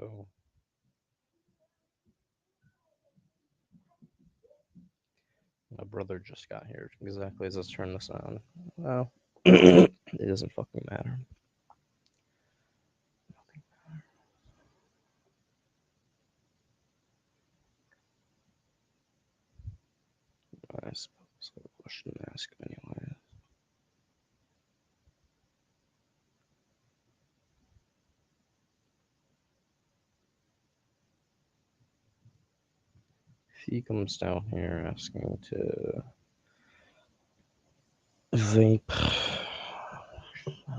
Hello. My brother just got here exactly as I turned this on. Well, it doesn't fucking matter. I suppose I have a question to ask him anyway. If he comes down here asking to vape,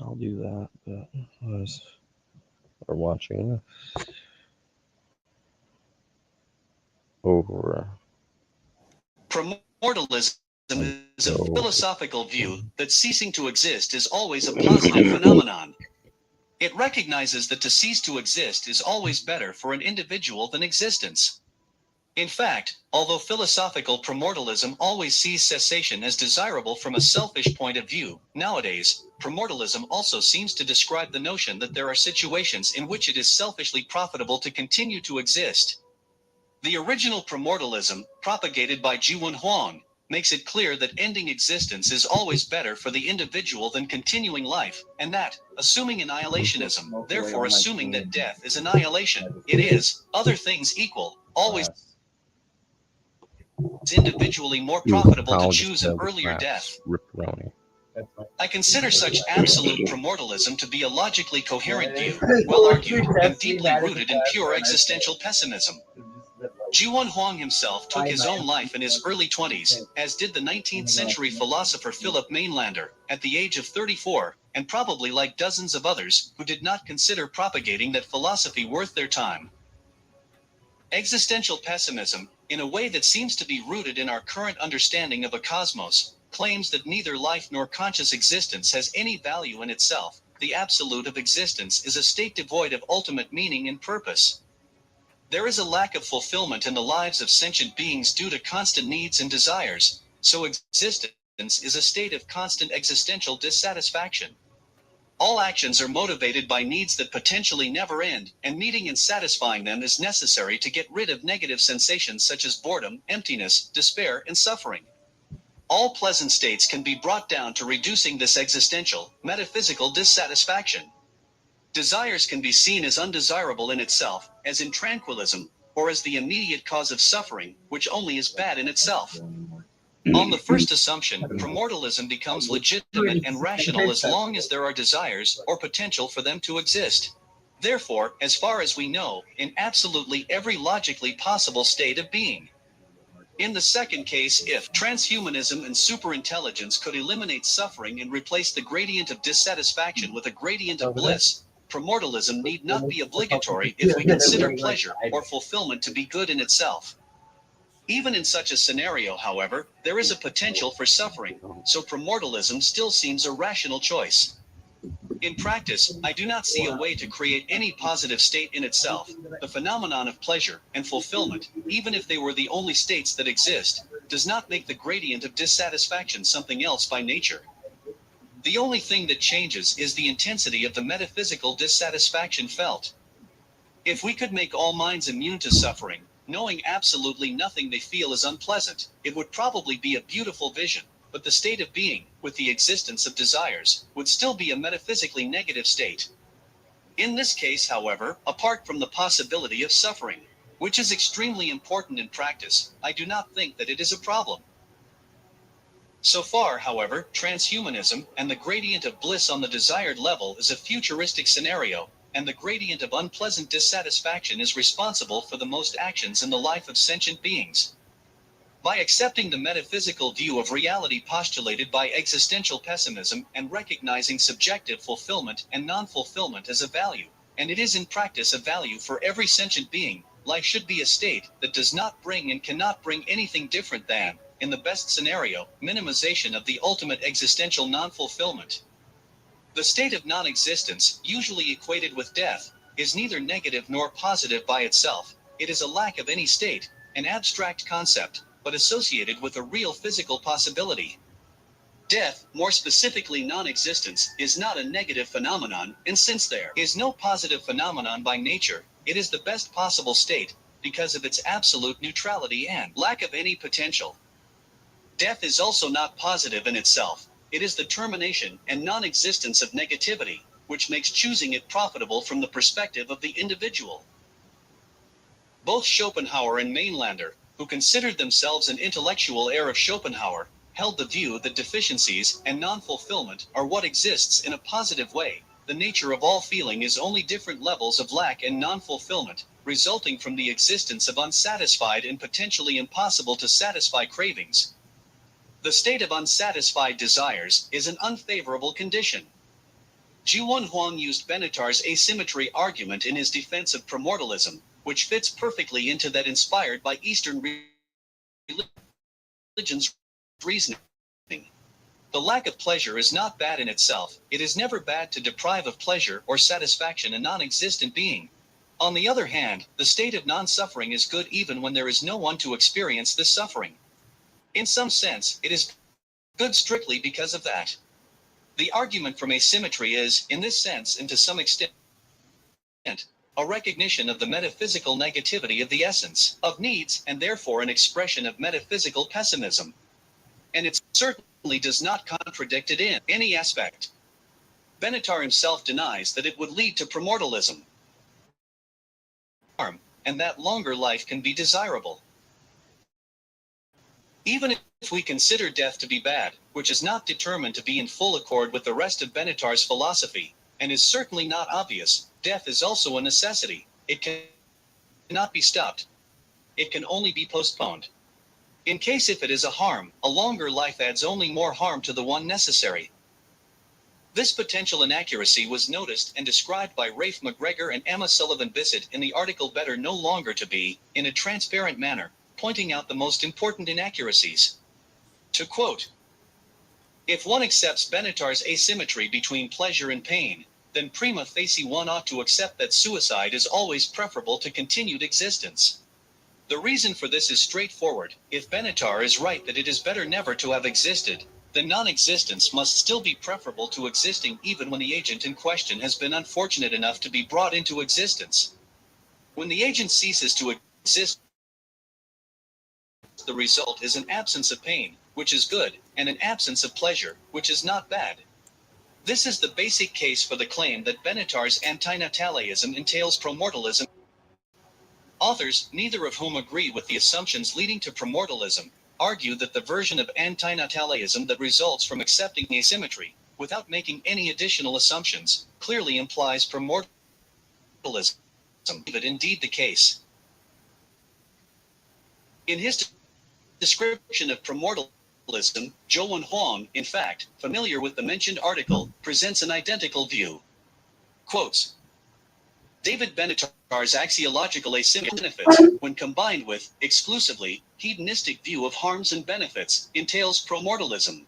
I'll do that, but as we're watching this over. Promortalism is a philosophical view that ceasing to exist is always a positive phenomenon. It recognizes that to cease to exist is always better for an individual than existence. In fact, although philosophical promortalism always sees cessation as desirable from a selfish point of view, nowadays, promortalism also seems to describe the notion that there are situations in which it is selfishly profitable to continue to exist. The original promortalism, propagated by Jiwon Huang, makes it clear that ending existence is always better for the individual than continuing life, and that, assuming annihilationism, therefore assuming that death is annihilation, it is, other things equal, always individually more profitable to choose an earlier death. I consider such absolute promortalism to be a logically coherent view, well argued, and deeply rooted in pure existential pessimism. Jiwon Huang himself took his own life in his early 20s, as did the 19th century philosopher Philip Mainlander, at the age of 34, and probably like dozens of others who did not consider propagating that philosophy worth their time. Existential pessimism, in a way that seems to be rooted in our current understanding of a cosmos, claims that neither life nor conscious existence has any value in itself. The absolute of existence is a state devoid of ultimate meaning and purpose. There is a lack of fulfillment in the lives of sentient beings due to constant needs and desires, so existence is a state of constant existential dissatisfaction. All actions are motivated by needs that potentially never end, and meeting and satisfying them is necessary to get rid of negative sensations such as boredom, emptiness, despair, and suffering. All pleasant states can be brought down to reducing this existential, metaphysical dissatisfaction. Desires can be seen as undesirable in itself, as in tranquillism, or as the immediate cause of suffering, which only is bad in itself. On the first assumption, promortalism becomes legitimate and rational as long as there are desires or potential for them to exist. Therefore, as far as we know, in absolutely every logically possible state of being. In the second case, if transhumanism and superintelligence could eliminate suffering and replace the gradient of dissatisfaction with a gradient of bliss, promortalism need not be obligatory if we consider pleasure or fulfillment to be good in itself. Even in such a scenario, however, there is a potential for suffering, so promortalism still seems a rational choice. In practice, I do not see a way to create any positive state in itself. The phenomenon of pleasure and fulfillment, even if they were the only states that exist, does not make the gradient of dissatisfaction something else by nature. The only thing that changes is the intensity of the metaphysical dissatisfaction felt. If we could make all minds immune to suffering, knowing absolutely nothing they feel is unpleasant, it would probably be a beautiful vision, but the state of being, with the existence of desires, would still be a metaphysically negative state. In this case, however, apart from the possibility of suffering, which is extremely important in practice, I do not think that it is a problem. So far, however, transhumanism and the gradient of bliss on the desired level is a futuristic scenario, and the gradient of unpleasant dissatisfaction is responsible for the most actions in the life of sentient beings. By accepting the metaphysical view of reality postulated by existential pessimism and recognizing subjective fulfillment and non-fulfillment as a value, and it is in practice a value for every sentient being, life should be a state that does not bring and cannot bring anything different than, in the best scenario, minimization of the ultimate existential non-fulfillment. The state of non-existence, usually equated with death, is neither negative nor positive by itself. It is a lack of any state, an abstract concept, but associated with a real physical possibility. Death, more specifically non-existence, is not a negative phenomenon, and since there is no positive phenomenon by nature, It is the best possible state, because of its absolute neutrality and lack of any potential. Death is also not positive in itself. It is the termination and non-existence of negativity, which makes choosing it profitable from the perspective of the individual. Both Schopenhauer and Mainlander, who considered themselves an intellectual heir of Schopenhauer, held the view that deficiencies and non-fulfillment are what exists in a positive way. The nature of all feeling is only different levels of lack and non-fulfillment, resulting from the existence of unsatisfied and potentially impossible to satisfy cravings. The state of unsatisfied desires is an unfavorable condition. Jiwon Huang used Benatar's asymmetry argument in his defense of promortalism, which fits perfectly into that inspired by Eastern religions' reasoning. The lack of pleasure is not bad in itself. It is never bad to deprive of pleasure or satisfaction a non-existent being. On the other hand, the state of non-suffering is good even when there is no one to experience this suffering. In some sense, it is good strictly because of that. The argument from asymmetry is, in this sense and to some extent, a recognition of the metaphysical negativity of the essence of needs and therefore an expression of metaphysical pessimism. And it certainly does not contradict it in any aspect. Benatar himself denies that it would lead to promortalism, and that longer life can be desirable. Even if we consider death to be bad, which is not determined to be in full accord with the rest of Benatar's philosophy, and is certainly not obvious, death is also a necessity. It cannot be stopped. It can only be postponed. In case if it is a harm, a longer life adds only more harm to the one necessary. This potential inaccuracy was noticed and described by Rafe McGregor and Emma Sullivan-Bissett in the article Better No Longer to Be, in a transparent manner, pointing out the most important inaccuracies. To quote, "If one accepts Benatar's asymmetry between pleasure and pain, then prima facie one ought to accept that suicide is always preferable to continued existence. The reason for this is straightforward. If Benatar is right that it is better never to have existed, then non-existence must still be preferable to existing even when the agent in question has been unfortunate enough to be brought into existence. When the agent ceases to exist, the result is an absence of pain, which is good, and an absence of pleasure, which is not bad. This is the basic case for the claim that Benatar's antinatalism entails promortalism. Authors, neither of whom agree with the assumptions leading to promortalism, argue that the version of antinatalism that results from accepting asymmetry, without making any additional assumptions, clearly implies promortalism. But indeed the case. In his description of promortalism, Jiwon Huang, in fact, familiar with the mentioned article, presents an identical view. Quotes, David Benatar's axiological asymmetry benefits, when combined with, exclusively, hedonistic view of harms and benefits, entails promortalism.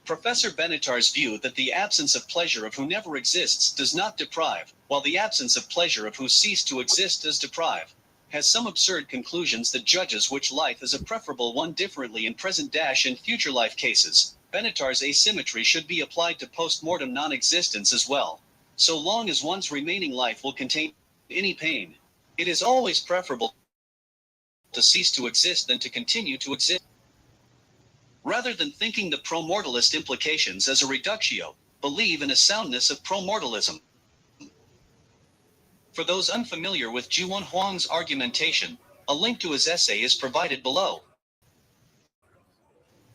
Professor Benatar's view that the absence of pleasure of who never exists does not deprive, while the absence of pleasure of who ceased to exist does deprive, has some absurd conclusions that judges which life is a preferable one differently in present and future life cases. Benatar's asymmetry should be applied to post-mortem non-existence as well. So long as one's remaining life will contain any pain, it is always preferable to cease to exist than to continue to exist. Rather than thinking the promortalist implications as a reductio, believe in a soundness of promortalism. For those unfamiliar with Jiwon Huang's argumentation, a link to his essay is provided below.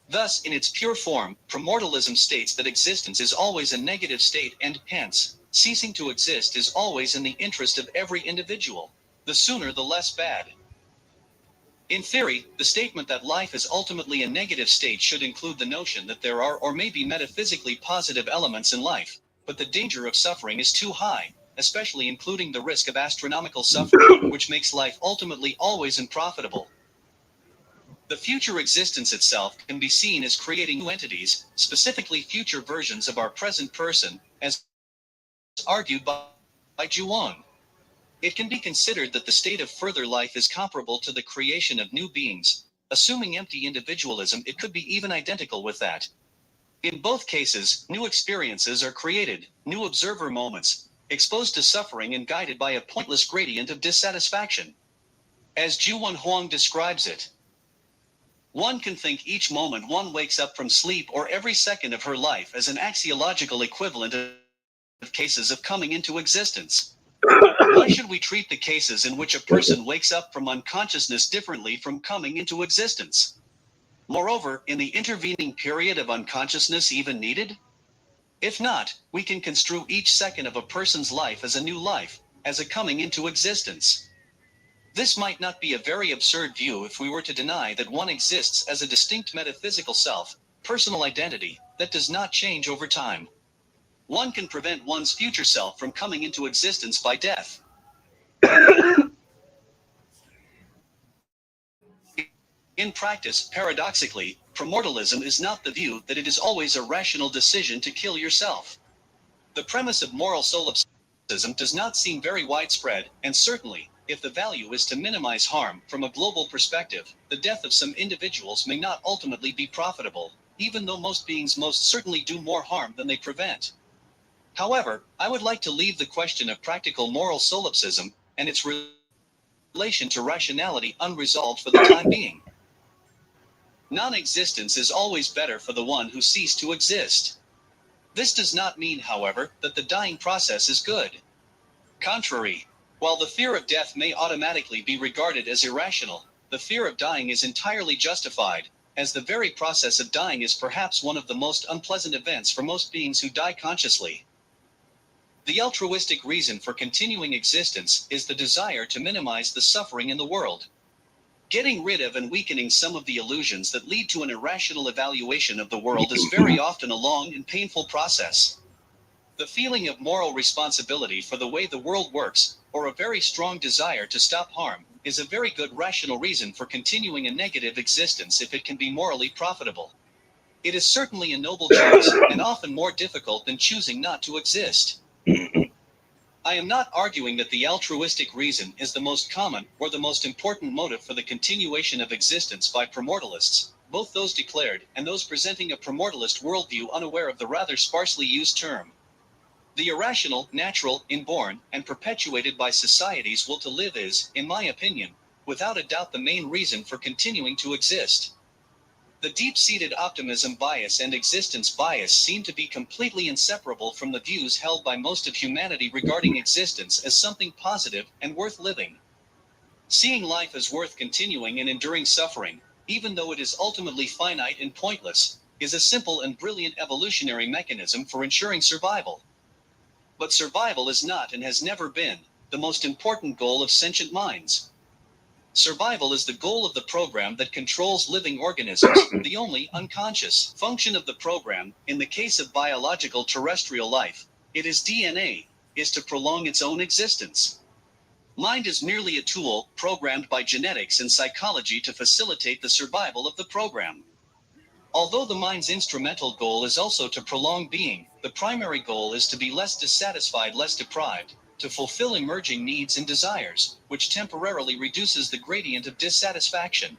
Thus, in its pure form, promortalism states that existence is always a negative state and, hence, ceasing to exist is always in the interest of every individual. The sooner the less bad. In theory, the statement that life is ultimately a negative state should include the notion that there are or may be metaphysically positive elements in life, but the danger of suffering is too high, especially including the risk of astronomical suffering, which makes life ultimately always unprofitable. The future existence itself can be seen as creating new entities, specifically future versions of our present person, as argued by Jiwon. It can be considered that the state of further life is comparable to the creation of new beings. Assuming empty individualism, it could be even identical with that. In both cases, new experiences are created, new observer moments, exposed to suffering and guided by a pointless gradient of dissatisfaction. As Juwon Huang describes it, one can think each moment one wakes up from sleep or every second of her life as an axiological equivalent of cases of coming into existence. Why should we treat the cases in which a person wakes up from unconsciousness differently from coming into existence? Moreover, in the intervening period of unconsciousness even needed? If not, we can construe each second of a person's life as a new life, as a coming into existence. This might not be a very absurd view if we were to deny that one exists as a distinct metaphysical self, personal identity, that does not change over time. One can prevent one's future self from coming into existence by death. In practice, paradoxically, promortalism is not the view that it is always a rational decision to kill yourself. The premise of moral solipsism does not seem very widespread, and certainly, if the value is to minimize harm from a global perspective, the death of some individuals may not ultimately be profitable, even though most beings most certainly do more harm than they prevent. However, I would like to leave the question of practical moral solipsism and its relation to rationality unresolved for the time being. Non-existence is always better for the one who ceased to exist. This does not mean, however, that the dying process is good. Contrary, while the fear of death may automatically be regarded as irrational, the fear of dying is entirely justified, as the very process of dying is perhaps one of the most unpleasant events for most beings who die consciously. The altruistic reason for continuing existence is the desire to minimize the suffering in the world. Getting rid of and weakening some of the illusions that lead to an irrational evaluation of the world is very often a long and painful process. The feeling of moral responsibility for the way the world works, or a very strong desire to stop harm, is a very good rational reason for continuing a negative existence if it can be morally profitable. It is certainly a noble choice, and often more difficult than choosing not to exist. I am not arguing that the altruistic reason is the most common or the most important motive for the continuation of existence by promortalists, both those declared and those presenting a promortalist worldview unaware of the rather sparsely used term. The irrational, natural, inborn, and perpetuated by society's will to live is, in my opinion, without a doubt the main reason for continuing to exist. The deep-seated optimism bias and existence bias seem to be completely inseparable from the views held by most of humanity regarding existence as something positive and worth living. Seeing life as worth continuing and enduring suffering, even though it is ultimately finite and pointless, is a simple and brilliant evolutionary mechanism for ensuring survival. But survival is not and has never been the most important goal of sentient minds. Survival is the goal of the program that controls living organisms, the only unconscious function of the program, in the case of biological terrestrial life, it is DNA, is to prolong its own existence. Mind is merely a tool, programmed by genetics and psychology to facilitate the survival of the program. Although the mind's instrumental goal is also to prolong being, the primary goal is to be less dissatisfied, less deprived, to fulfill emerging needs and desires, which temporarily reduces the gradient of dissatisfaction.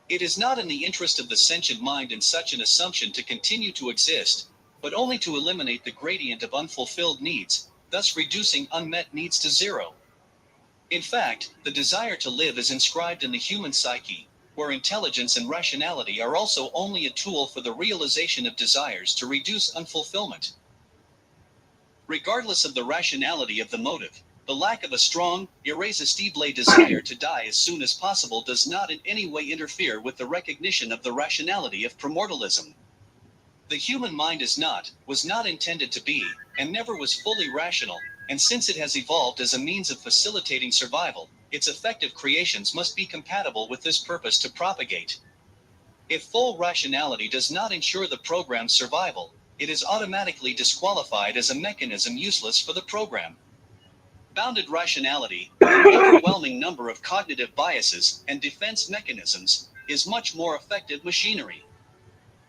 It is not in the interest of the sentient mind in such an assumption to continue to exist, but only to eliminate the gradient of unfulfilled needs, thus reducing unmet needs to zero. In fact, the desire to live is inscribed in the human psyche, where intelligence and rationality are also only a tool for the realization of desires to reduce unfulfillment. Regardless of the rationality of the motive, the lack of a strong, irresistible desire to die as soon as possible does not in any way interfere with the recognition of the rationality of promortalism. The human mind was not intended to be, and never was fully rational, and since it has evolved as a means of facilitating survival, its effective creations must be compatible with this purpose to propagate. If full rationality does not ensure the program's survival, it is automatically disqualified as a mechanism useless for the program. Bounded rationality, with an overwhelming number of cognitive biases and defense mechanisms, is much more effective machinery.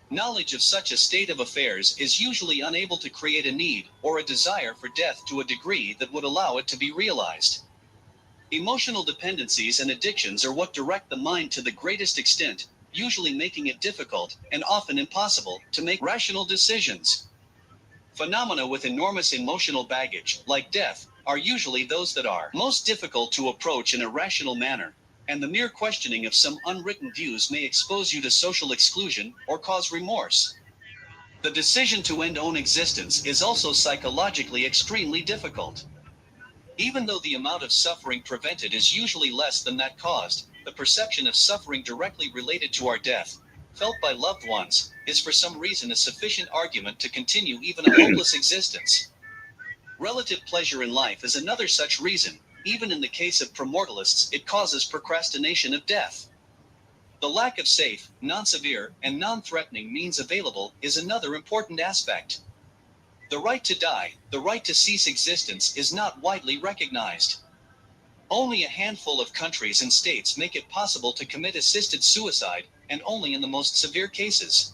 Knowledge of such a state of affairs is usually unable to create a need or a desire for death to a degree that would allow it to be realized. Emotional dependencies and addictions are what direct the mind to the greatest extent, usually making it difficult, and often impossible, to make rational decisions. Phenomena with enormous emotional baggage, like death, are usually those that are most difficult to approach in a rational manner, and the mere questioning of some unwritten views may expose you to social exclusion or cause remorse. The decision to end own existence is also psychologically extremely difficult. Even though the amount of suffering prevented is usually less than that caused, the perception of suffering directly related to our death, felt by loved ones, is for some reason a sufficient argument to continue even a hopeless existence. Relative pleasure in life is another such reason. Even in the case of promortalists, it causes procrastination of death. The lack of safe, non-severe, and non-threatening means available is another important aspect. The right to die, the right to cease existence, is not widely recognized. Only a handful of countries and states make it possible to commit assisted suicide, and only in the most severe cases.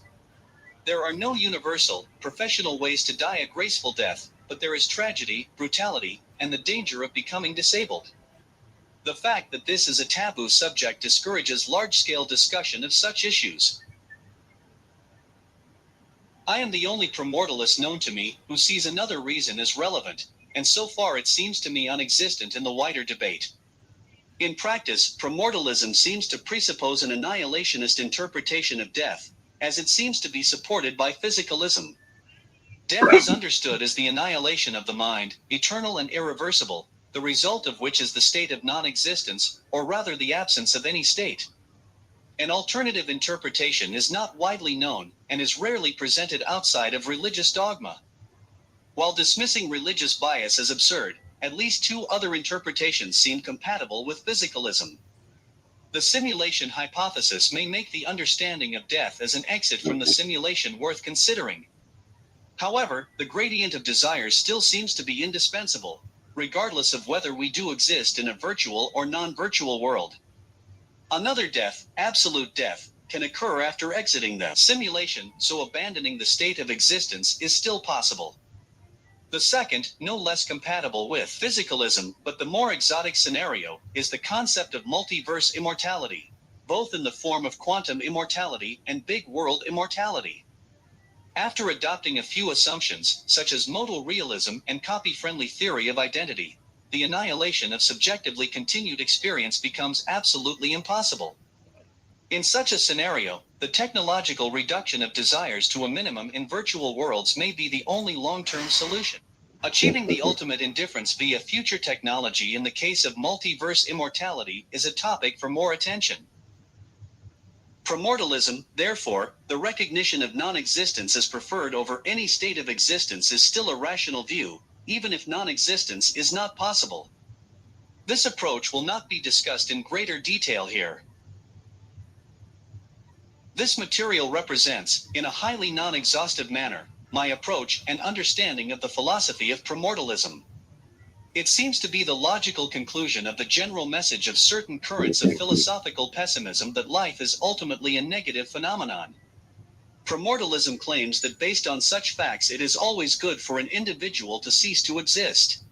There are no universal, professional ways to die a graceful death, but there is tragedy, brutality, and the danger of becoming disabled. The fact that this is a taboo subject discourages large-scale discussion of such issues. I am the only promortalist known to me who sees another reason as relevant, and so far it seems to me unexistent in the wider debate. In practice, promortalism seems to presuppose an annihilationist interpretation of death, as it seems to be supported by physicalism. Death is understood as the annihilation of the mind, eternal and irreversible, the result of which is the state of non-existence, or rather the absence of any state. An alternative interpretation is not widely known, and is rarely presented outside of religious dogma. While dismissing religious bias as absurd, at least two other interpretations seem compatible with physicalism. The simulation hypothesis may make the understanding of death as an exit from the simulation worth considering. However, the gradient of desires still seems to be indispensable, regardless of whether we do exist in a virtual or non-virtual world. Another death, absolute death, can occur after exiting the simulation, so abandoning the state of existence is still possible. The second, no less compatible with physicalism, but the more exotic scenario, is the concept of multiverse immortality, both in the form of quantum immortality and big world immortality. After adopting a few assumptions, such as modal realism and copy-friendly theory of identity, the annihilation of subjectively continued experience becomes absolutely impossible. In such a scenario, the technological reduction of desires to a minimum in virtual worlds may be the only long-term solution. Achieving the ultimate indifference via future technology in the case of multiverse immortality is a topic for more attention. Promortalism, therefore, the recognition of non-existence as preferred over any state of existence, is still a rational view, even if non-existence is not possible. This approach will not be discussed in greater detail here. This material represents, in a highly non-exhaustive manner, my approach and understanding of the philosophy of promortalism. It seems to be the logical conclusion of the general message of certain currents of philosophical pessimism that life is ultimately a negative phenomenon. Promortalism claims that based on such facts it is always good for an individual to cease to exist.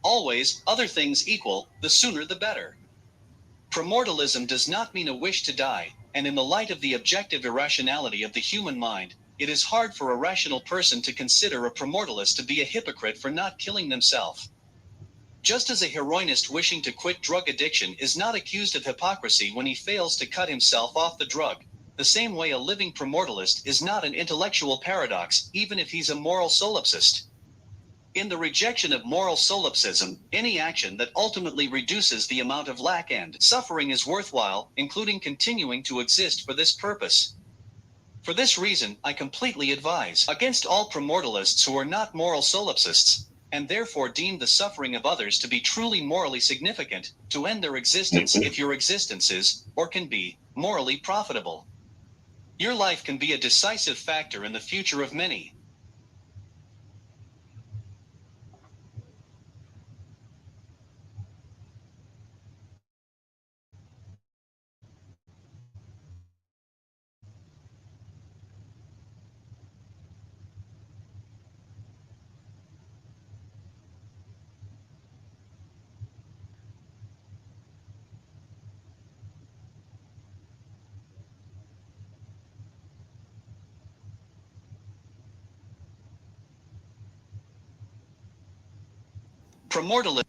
Always, other things equal, the sooner the better. Promortalism does not mean a wish to die, and in the light of the objective irrationality of the human mind, it is hard for a rational person to consider a promortalist to be a hypocrite for not killing themselves. Just as a heroinist wishing to quit drug addiction is not accused of hypocrisy when he fails to cut himself off the drug, the same way a living promortalist is not an intellectual paradox, even if he's a moral solipsist. In the rejection of moral solipsism, any action that ultimately reduces the amount of lack and suffering is worthwhile, including continuing to exist for this purpose. For this reason, I completely advise against all promortalists who are not moral solipsists, and therefore deem the suffering of others to be truly morally significant, to end their existence if your existence is, or can be, morally profitable. Your life can be a decisive factor in the future of many. Promortalism.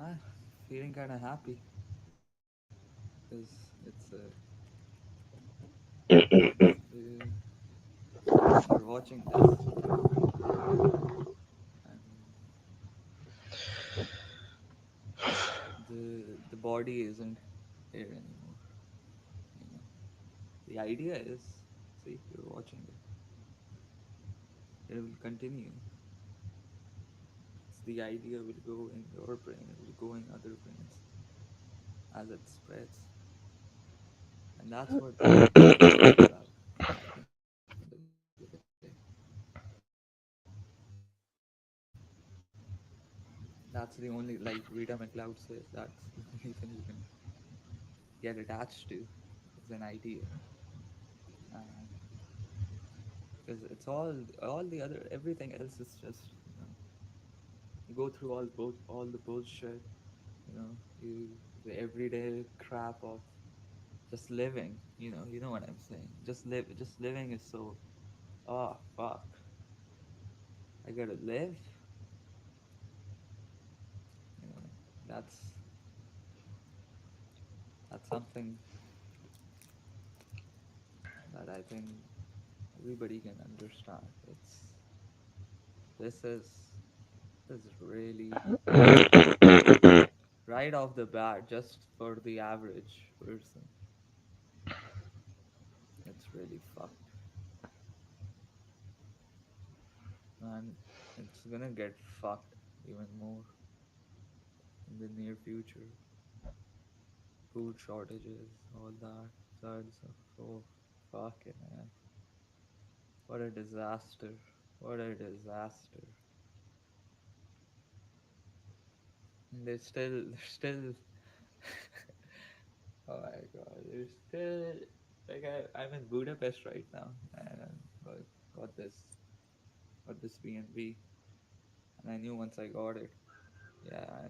Ah, feeling kind of happy because you're watching this, and the body isn't here anymore. You know, the idea is, see, you're watching it. It will continue. It's the idea will go in your brain. It will go in other brains as it spreads, and that's what freedom is all about. At the end of the day, that's the only, like Rita McLeod says, that's the only thing you can get attached to is an idea, because it's all the other everything else is just, you go through all the bullshit, you the everyday crap of just living. You know what I'm saying. Just living is so, oh fuck, I gotta live. You know, that's that's something that I think everybody can understand. This is this is really right off the bat, just for the average person, it's really fucked. And it's gonna get fucked even more in the near future. Food shortages, all that. Floods. Oh, fucking hell. What a disaster. What a disaster. And they're still, oh my god, they're still, like, I'm in Budapest right now, and got this, got this B&B, and I knew once I got it, yeah,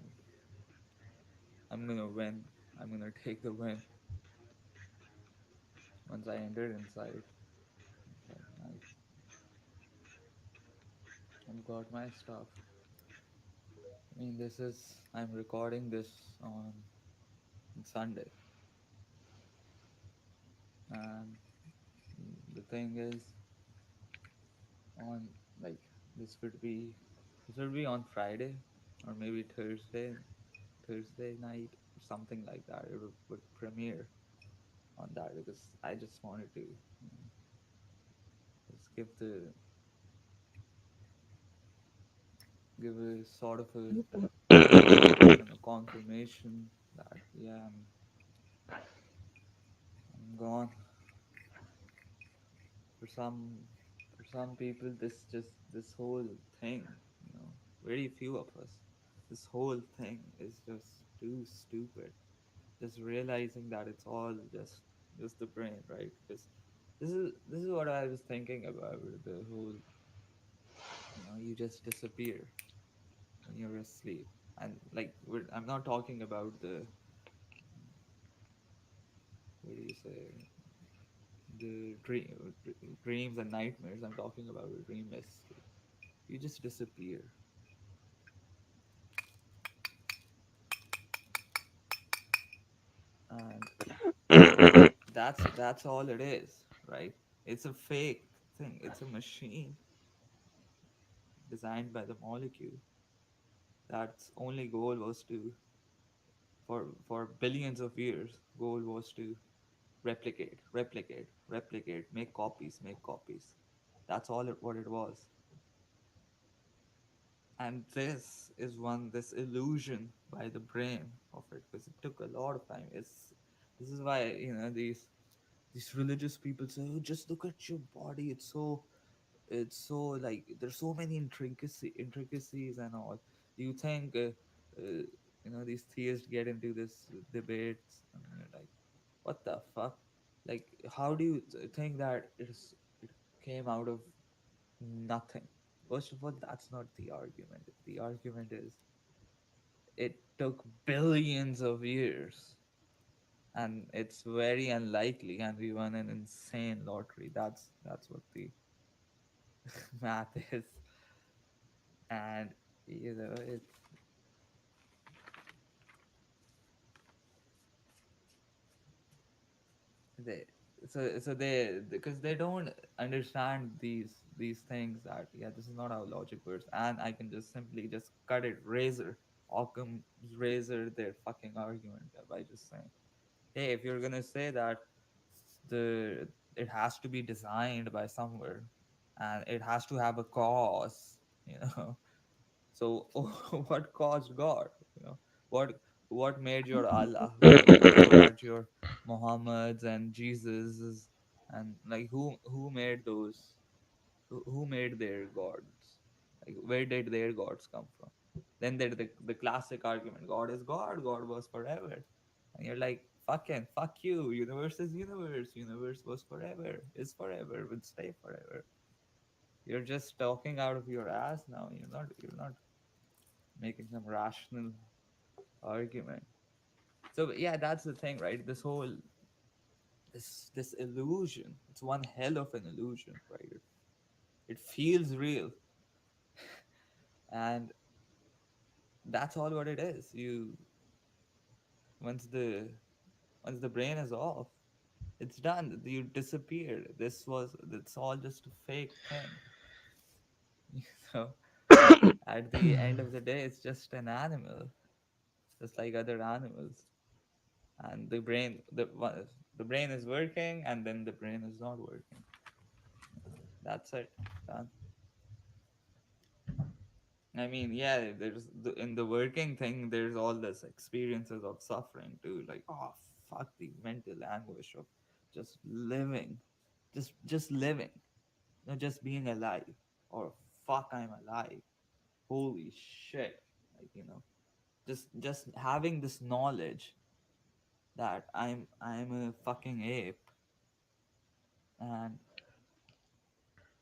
I'm gonna win. I'm gonna take the win. Once I entered inside, it's like, nice. I've got my stuff. I mean, I'm recording this on Sunday, and the thing is, on, like, this would be, this would be on Friday, or maybe Thursday night, or something like that. It would premiere on that, because I just wanted to, just give a sort of a, I don't know, confirmation that, yeah, I'm gone. For some people, this whole thing, very few of us, this whole thing is just too stupid. Just realizing that it's all just the brain, right? Because this is what I was thinking about, the whole, you just disappear when you're asleep. And, like, I'm not talking about the, what do you say, the dreams and nightmares. I'm talking about a dreamless state. You just disappear. And that's all it is, right? It's a fake nothing. It's a machine designed by the molecule. That's only goal was to, for billions of years, goal was to replicate, replicate, replicate, make copies. That's all what it was. And this illusion by the brain of it, because it took a lot of time. This is why, these religious people say, oh, just look at your body. It's so like there's so many intricacies and all. Do you think these theists get into this debates, and you're like, what the fuck? Like, how do you think that it came out of nothing? First of all, that's not the argument. The argument is it took billions of years, and it's very unlikely, and we won an insane lottery. That's what the math is. And it's they so they, because they don't understand these things, that yeah, this is not how logic works, and I can just simply just cut it, razor Occam razor their fucking argument by just saying, hey, if you're gonna say that the it has to be designed by somewhere, and it has to have a cause, you know so what caused God? You know, what what made your Allah? What are your Muhammads and Jesuses, and like who made those? Who made their gods? Like, where did their gods come from? Then there's the classic argument: God is God. God was forever. And you're like, fucking fuck you. Universe is universe. Universe was forever. Is forever. Will stay forever. You're just talking out of your ass now. You're not making some rational argument. So yeah, that's the thing, right? This illusion. It's one hell of an illusion, right? It feels real, and that's all what it is. Once the once the brain is off, it's done. You disappeared. It's all just a fake thing. So at the end of the day, it's just an animal, just like other animals. And the brain is working, and then the brain is not working. That's it. Done. I mean, yeah, in the working thing, there's all this experiences of suffering too. Like, oh fuck, the mental anguish of just living, just living, just being alive. Or fuck, I'm alive. Holy shit! Like, just having this knowledge that I'm a fucking ape, and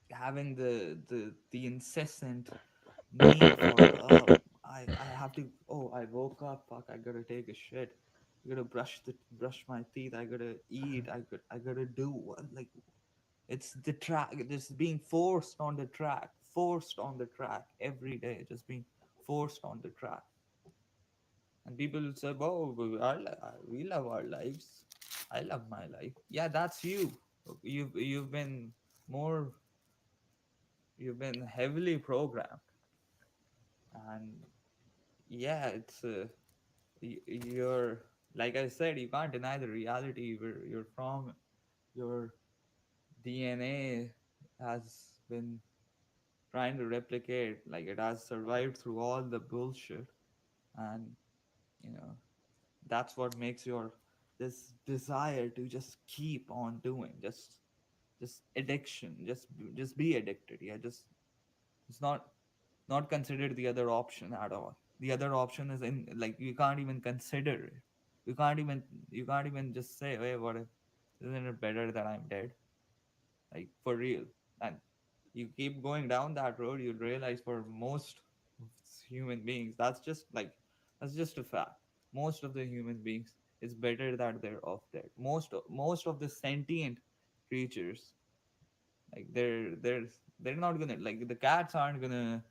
having the incessant need for, I have to, oh, I woke up, fuck, I gotta take a shit, I gotta brush my teeth, I gotta eat, I gotta do what, like, it's the track, just being forced on the track every day, just being forced on the track. And people will say, oh, we love our lives, I love my life. Yeah, that's you. More you've been heavily programmed. And yeah, you're, like I said, you can't deny the reality where you're from. Your DNA has been trying to replicate, like, it has survived through all the bullshit. And you know that's what makes your this desire to just keep on doing, just addiction, just be addicted. Yeah, just it's not considered the other option at all. The other option is, in, like, you can't even consider it. You can't even just say, hey, what if, isn't it better that I'm dead? Like, for real. And you keep going down that road, you'll realize for most of human beings, that's just a fact. Most of the human beings, it's better that they're off dead. Most of the sentient creatures, like, they're not gonna, like, the cats aren't gonna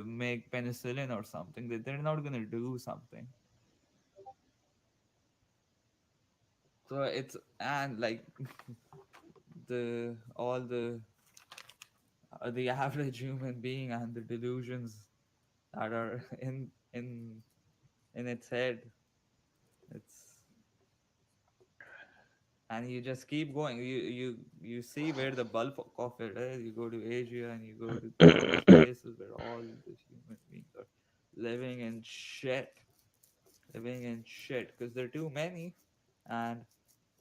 make penicillin or something. They're not gonna do something. So it's, and like, the all the the average human being and the delusions that are in its head. It's and you just keep going. You see where the bulk of it is. You go to Asia and you go to all these places where all these human beings are living in shit, living in shit because there are too many, and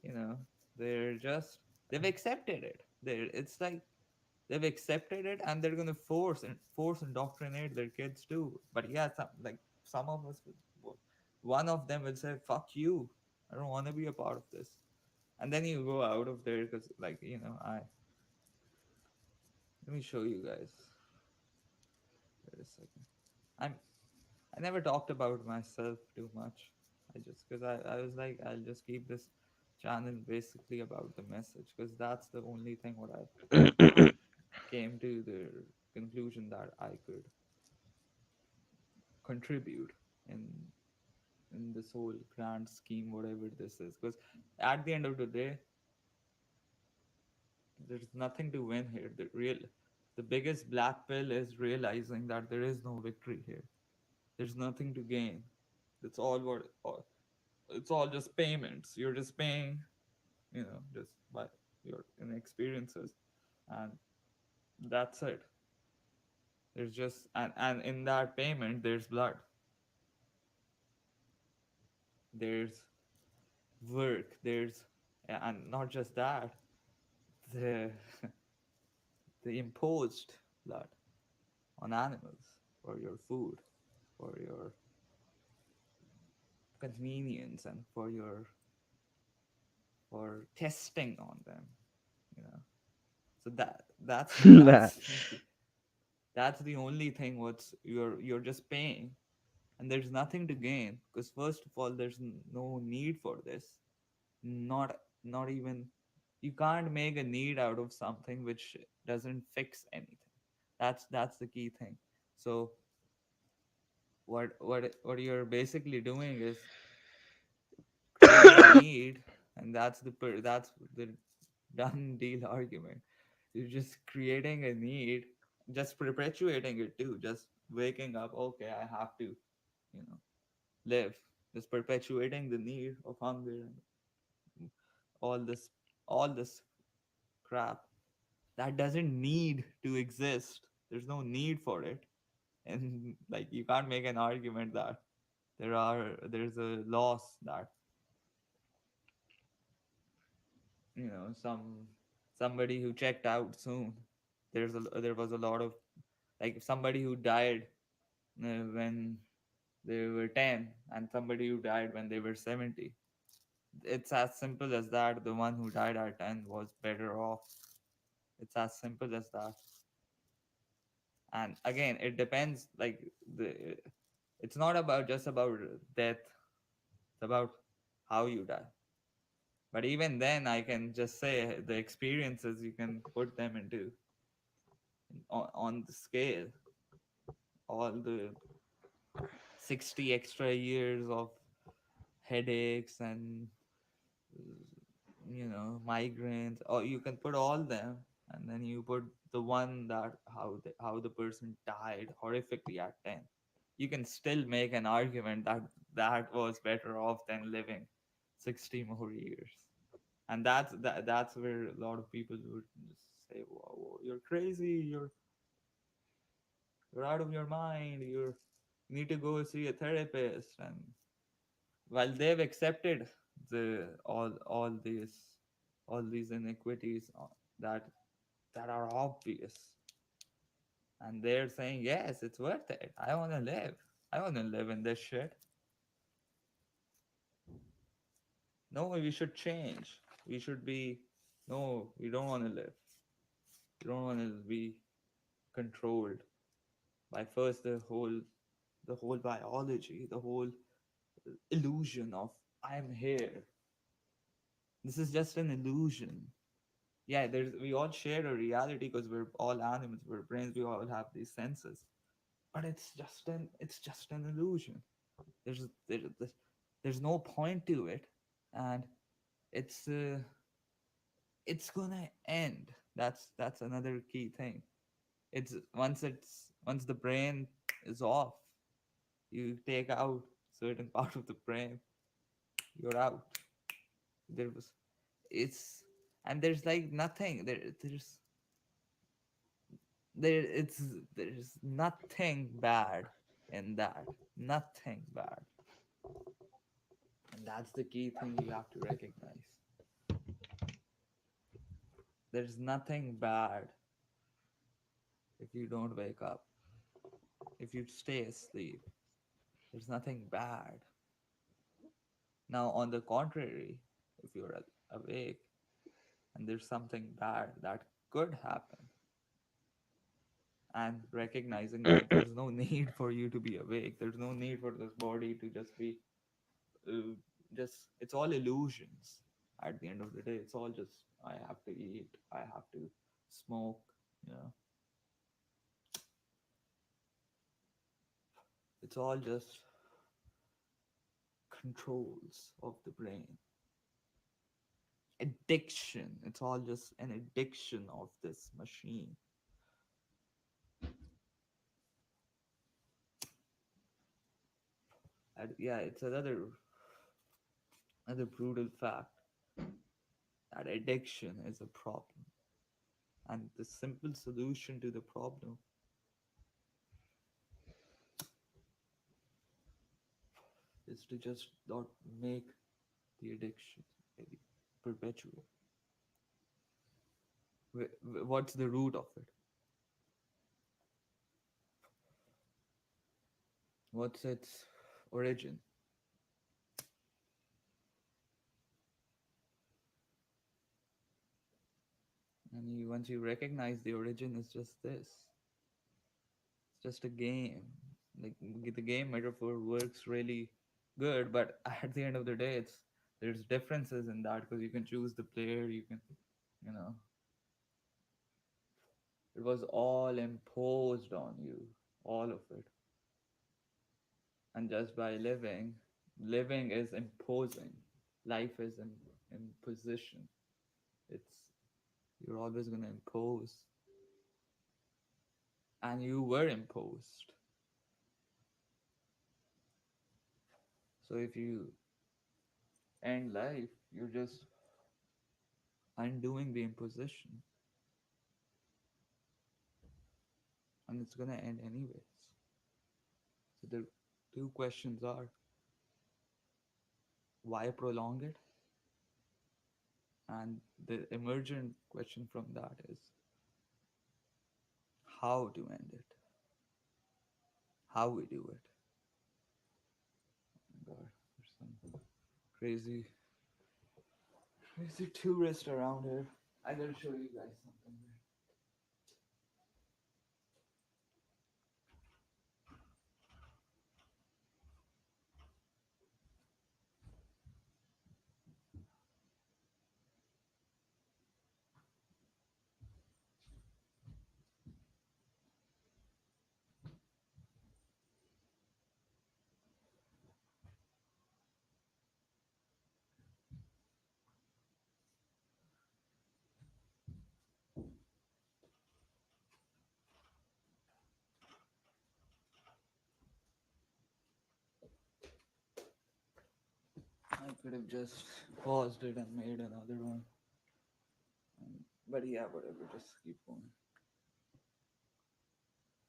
you know they're just they've accepted it. It's like they've accepted it and they're gonna force indoctrinate their kids too. But yeah, some of us, one of them will say, "Fuck you! I don't want to be a part of this." And then you go out of there because, like, I let me show you guys. Wait a second. I'm I never talked about myself too much. I just because I was like I'll just keep this channel basically about the message because that's the only thing what I came to the conclusion that I could contribute in this whole grand scheme, whatever this is. Because at the end of the day, there's nothing to win here. The biggest black pill is realizing that there is no victory here. There's nothing to gain. It's it's all just payments. You're just paying, just by your experiences, and that's it. There's just and in that payment, there's blood. There's work. There's and not just that, the the imposed blood on animals for your food, for your convenience, and for testing on them. You know, so That that's the only thing. What's you're just paying, and there's nothing to gain because first of all, there's no need for this. Not even you can't make a need out of something which doesn't fix anything. That's the key thing. So what you're basically doing is creating a need, and that's the done deal argument. You're just creating a need, just perpetuating it too, just waking up, okay, I have to, you know live, just perpetuating the need of hunger and all this all this crap that doesn't need to exist. There's no need for it. And like you can't make an argument that there's a loss that somebody who checked out soon. There was a lot of, like, somebody who died when they were 10 and somebody who died when they were 70. It's as simple as that. The one who died at 10 was better off. It's as simple as that. And again, it depends, like, the it's not about just about death. It's about how you die. But even then, I can just say the experiences you can put them into on the scale, all the 60 extra years of headaches and migraines, or you can put all them, and then you put the one that how the person died horrifically at 10. You can still make an argument that that was better off than living 60 more years. And that's where a lot of people would just say, whoa, you're crazy, you're out of your mind, you need to go see a therapist. And while they've accepted all these iniquities that that are obvious, and they're saying, yes, it's worth it, I want to live in this shit. No, we should change. We should be, no, we don't want to live. We don't want to be controlled by first the whole biology, the whole illusion of I'm here. This is just an illusion. Yeah, there's we all share a reality because we're all animals, we're brains, we all have these senses. But it's just an illusion. There's there's no point to it, and it's it's gonna end. That's another key thing. Once the brain is off, you take out certain part of the brain, you're out. There was it's and there's like nothing it's there's nothing bad in that. Nothing bad. And that's the key thing you have to recognize. There's nothing bad if you don't wake up. If you stay asleep, there's nothing bad. Now, on the contrary, if you're awake and there's something bad that could happen, and recognizing that there's no need for you to be awake, there's no need for this body to just be uh, just it's all illusions. At the end of the day, it's all just I have to eat, I have to smoke, you know, it's all just controls of the brain. Addiction, it's all just an addiction of this machine. And yeah, it's another brutal fact that addiction is a problem, and the simple solution to the problem is to just not make the addiction maybe perpetuate. What's the root of it? What's its origin? And once you recognize the origin is just this, it's just a game. Like the game metaphor works really good, but at the end of the day, there's differences in that because you can choose the player, you can, you know, it was all imposed on you, all of it. And just by living is imposing. Life is imposition. It's you're always gonna impose, and you were imposed. So if you end life, you're just undoing the imposition, and it's gonna end anyways. So the two questions are why prolong it? And the emergent question from that is how to end it, how we do it. Oh God, there's some crazy, crazy tourist around here. I gotta show you guys something. I could have just paused it and made another one. But yeah, whatever, just keep going.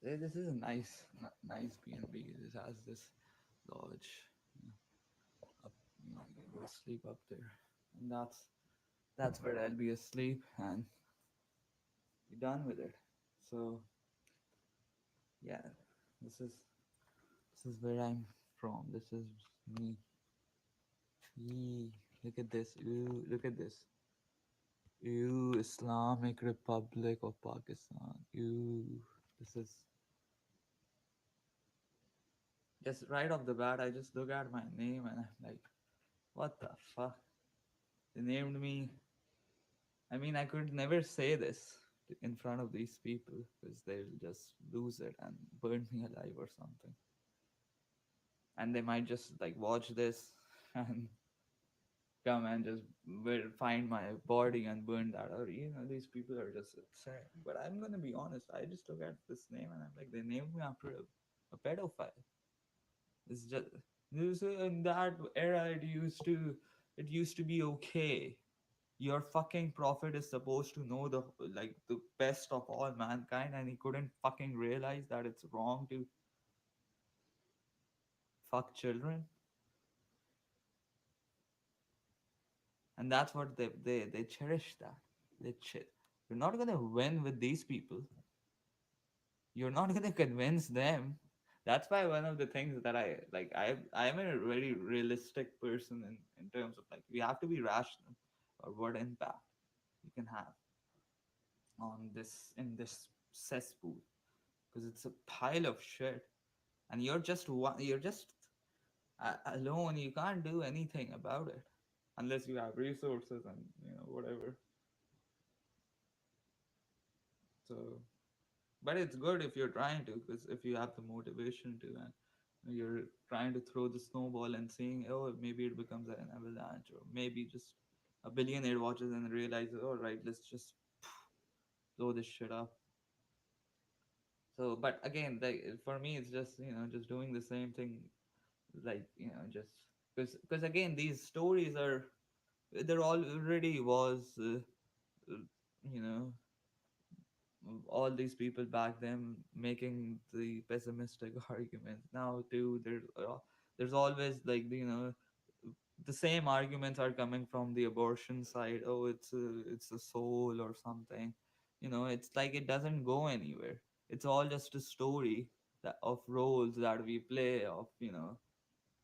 This is a nice B&B. This has this lodge. Up, you can go sleep up there. And that's where I'll be asleep and be done with it. So yeah, this is this is where I'm from. This is me. Yee. Look at this. Ooh, look at this. Ew, Islamic Republic of Pakistan. Ew, this is just right off the bat. I just look at my name and I'm like, what the fuck? They named me. I mean, I could never say this in front of these people because they'll just lose it and burn me alive or something. And they might just like watch this and come and just find my body and burn that, or these people are just insane. But I'm gonna be honest, I just look at this name and I'm like, they named me after a pedophile. It's just in that era, it used to be okay. Your fucking prophet is supposed to know the best of all mankind, and he couldn't fucking realize that it's wrong to fuck children. And that's what they cherish that. You're not gonna win with these people. You're not gonna convince them. That's why one of the things that I like, I'm a very realistic person in terms of like, we have to be rational or what impact you can have on this in this cesspool, because it's a pile of shit, and you're just alone. You can't do anything about it unless you have resources and whatever. So, but it's good if you're trying to, because if you have the motivation to, and you're trying to throw the snowball and seeing, oh, maybe it becomes an avalanche, or maybe just a billionaire watches and realizes, all right, let's just blow this shit up. So, but again, for me, it's just just doing the same thing, like just because again, these stories are there already was you know all these people back then making the pessimistic arguments. Now too, there's always like the same arguments are coming from the abortion side. Oh, it's a soul or something. It's like it doesn't go anywhere. It's all just a story of roles that we play. Of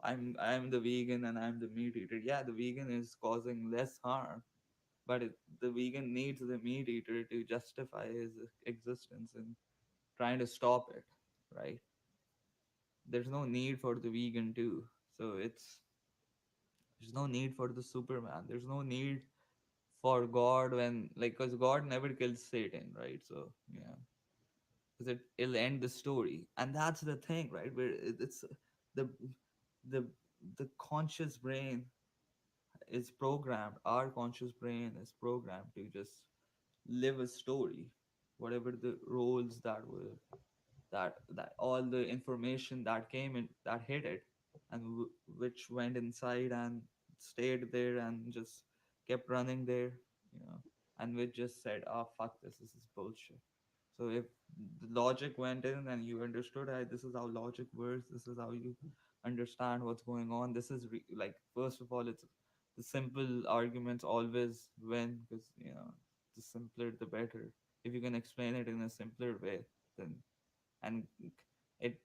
I'm the vegan and I'm the meat eater. Yeah, the vegan is causing less harm, but the vegan needs the meat eater to justify his existence and trying to stop it, right? There's no need for the vegan too. So there's no need for the Superman. There's no need for God, when like, because God never kills Satan, right? So yeah, because it'll end the story, and that's the thing, right? Where it's the the the conscious brain is programmed. Our conscious brain is programmed to just live a story, whatever the roles that all the information that came in, that hit it, and which went inside and stayed there and just kept running there, you know and which just said, oh fuck this is bullshit. So if the logic went in and you understood, this is how logic works, this is how you understand what's going on, this is like, first of all, it's the simple arguments always win, because the simpler the better. If you can explain it in a simpler way, then and it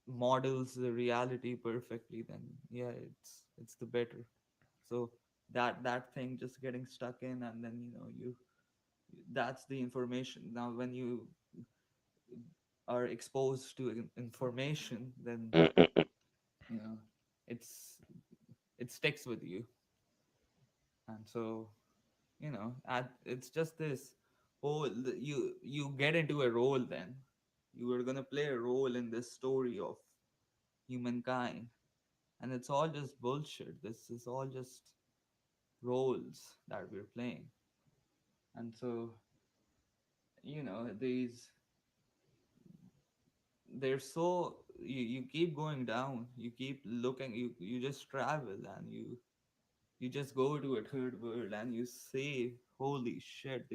models the reality perfectly, then yeah, it's the better. So that thing just getting stuck in, and then you that's the information. Now when you are exposed to information, then you know it's it sticks with you. And so it's just this whole you get into a role, then you are going to play a role in this story of humankind, and it's all just bullshit. This is all just roles that we're playing. And so these they're so you keep going down, you keep looking, you just travel, and you just go to a third world, and you say, holy shit,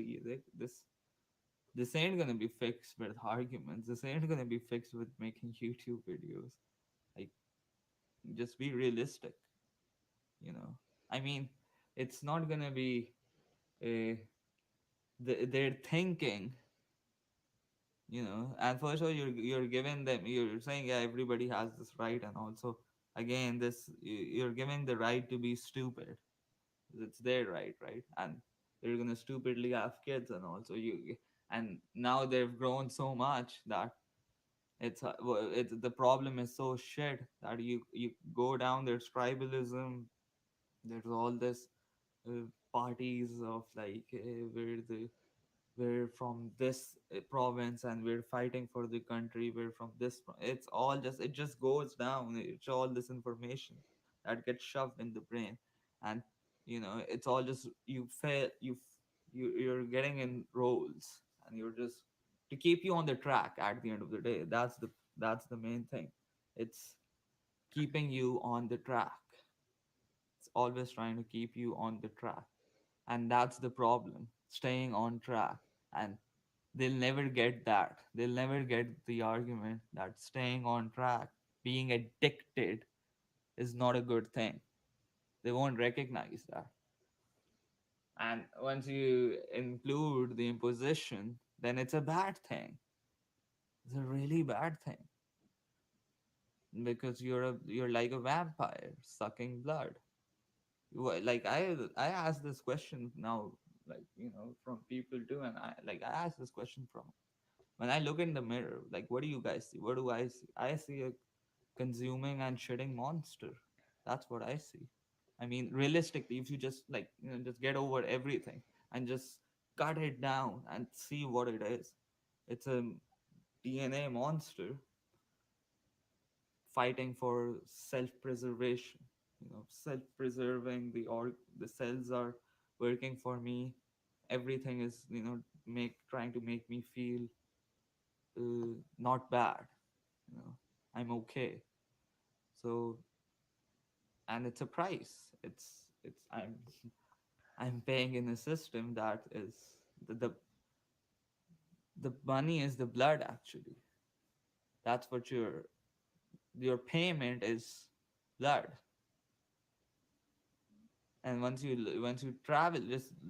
this ain't gonna be fixed with arguments, this ain't gonna be fixed with making YouTube videos. Like, just be realistic. I mean, it's not gonna be a they're thinking, and first of all, you're giving them, you're saying, yeah, everybody has this right, and also, again, you're giving the right to be stupid. It's their right, and they're gonna stupidly have kids, and also and now they've grown so much that it's the problem is so shit that you go down, there's tribalism, there's all this parties of like, we're from this province and we're fighting for the country, we're from this it's all just, it just goes down, it's all this information that gets shoved in the brain. And It's all just you fail you're getting in roles, and you're just to keep you on the track at the end of the day. That's the main thing. It's keeping you on the track. It's always trying to keep you on the track, and that's the problem, staying on track. And they'll never get that. They'll never get the argument that staying on track, being addicted, is not a good thing. They won't recognize that. And once you include the imposition, then it's a bad thing. It's a really bad thing, because you're like a vampire sucking blood. Like I ask this question now, like from people too, and I ask this question from when I look in the mirror. Like, what do you guys see? What do I see? I see a consuming and shitting monster. That's what I see. I mean, realistically, if you just just get over everything and just cut it down and see what it is, it's a DNA monster fighting for self-preservation. Self-preserving, the cells are working for me. Everything is make trying to make me feel not bad. You know, I'm okay. So, and it's a price. It's I'm paying in a system that is the money is the blood actually. That's what your payment is, blood. And once you travel,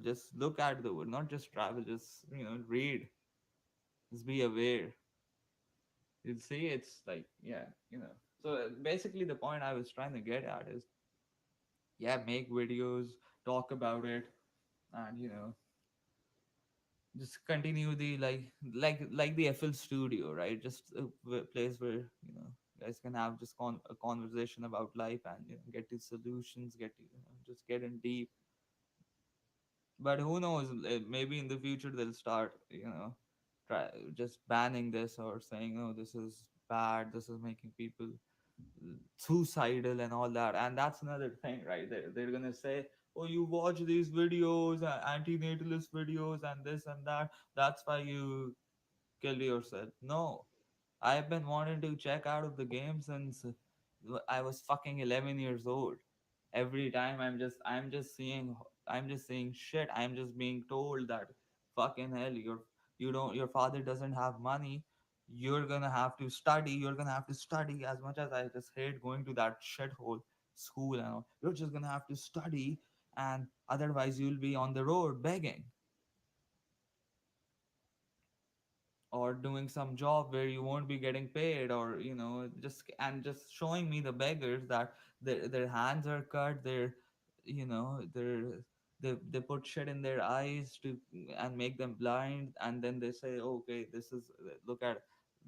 just look at the world, not just travel, just read, just be aware. You'll see it's like, yeah. So basically the point I was trying to get at is, yeah, make videos, talk about it, and just continue the like the FL studio, right? Just a place where you guys can have just a conversation about life, and get to solutions, get to just get in deep. But who knows, maybe in the future they'll start try just banning this, or saying, oh, this is bad, this is making people suicidal and all that. And that's another thing, right? They're gonna say, oh, you watch these videos, antinatalist videos, and this and that, that's why you kill yourself. No, I've been wanting to check out of the game since I was fucking 11 years old. Every time I'm just seeing shit. I'm just being told that fucking hell, your father doesn't have money. You're gonna have to study. As much as I just hate going to that shithole school and all, you're just gonna have to study, and otherwise you'll be on the road begging, or doing some job where you won't be getting paid, or just showing me the beggars that their hands are cut, you know their they put shit in their eyes to and make them blind, and then they say, okay, this is, look at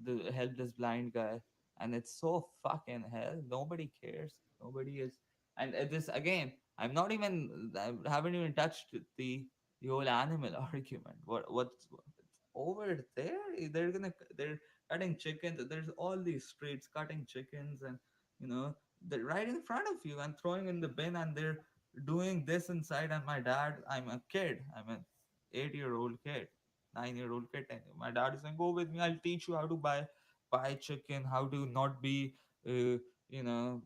the help this blind guy. And it's so fucking hell, nobody cares, nobody is. And this again, I haven't even touched the whole animal argument. What's over there? They're cutting chickens. There's all these streets cutting chickens, and you know they're right in front of you and throwing in the bin, and they're doing this inside. And my dad, I'm a kid, I'm an 8-year old kid, 9-year old kid, and my dad is saying, go with me, I'll teach you how to buy chicken, how to not be you know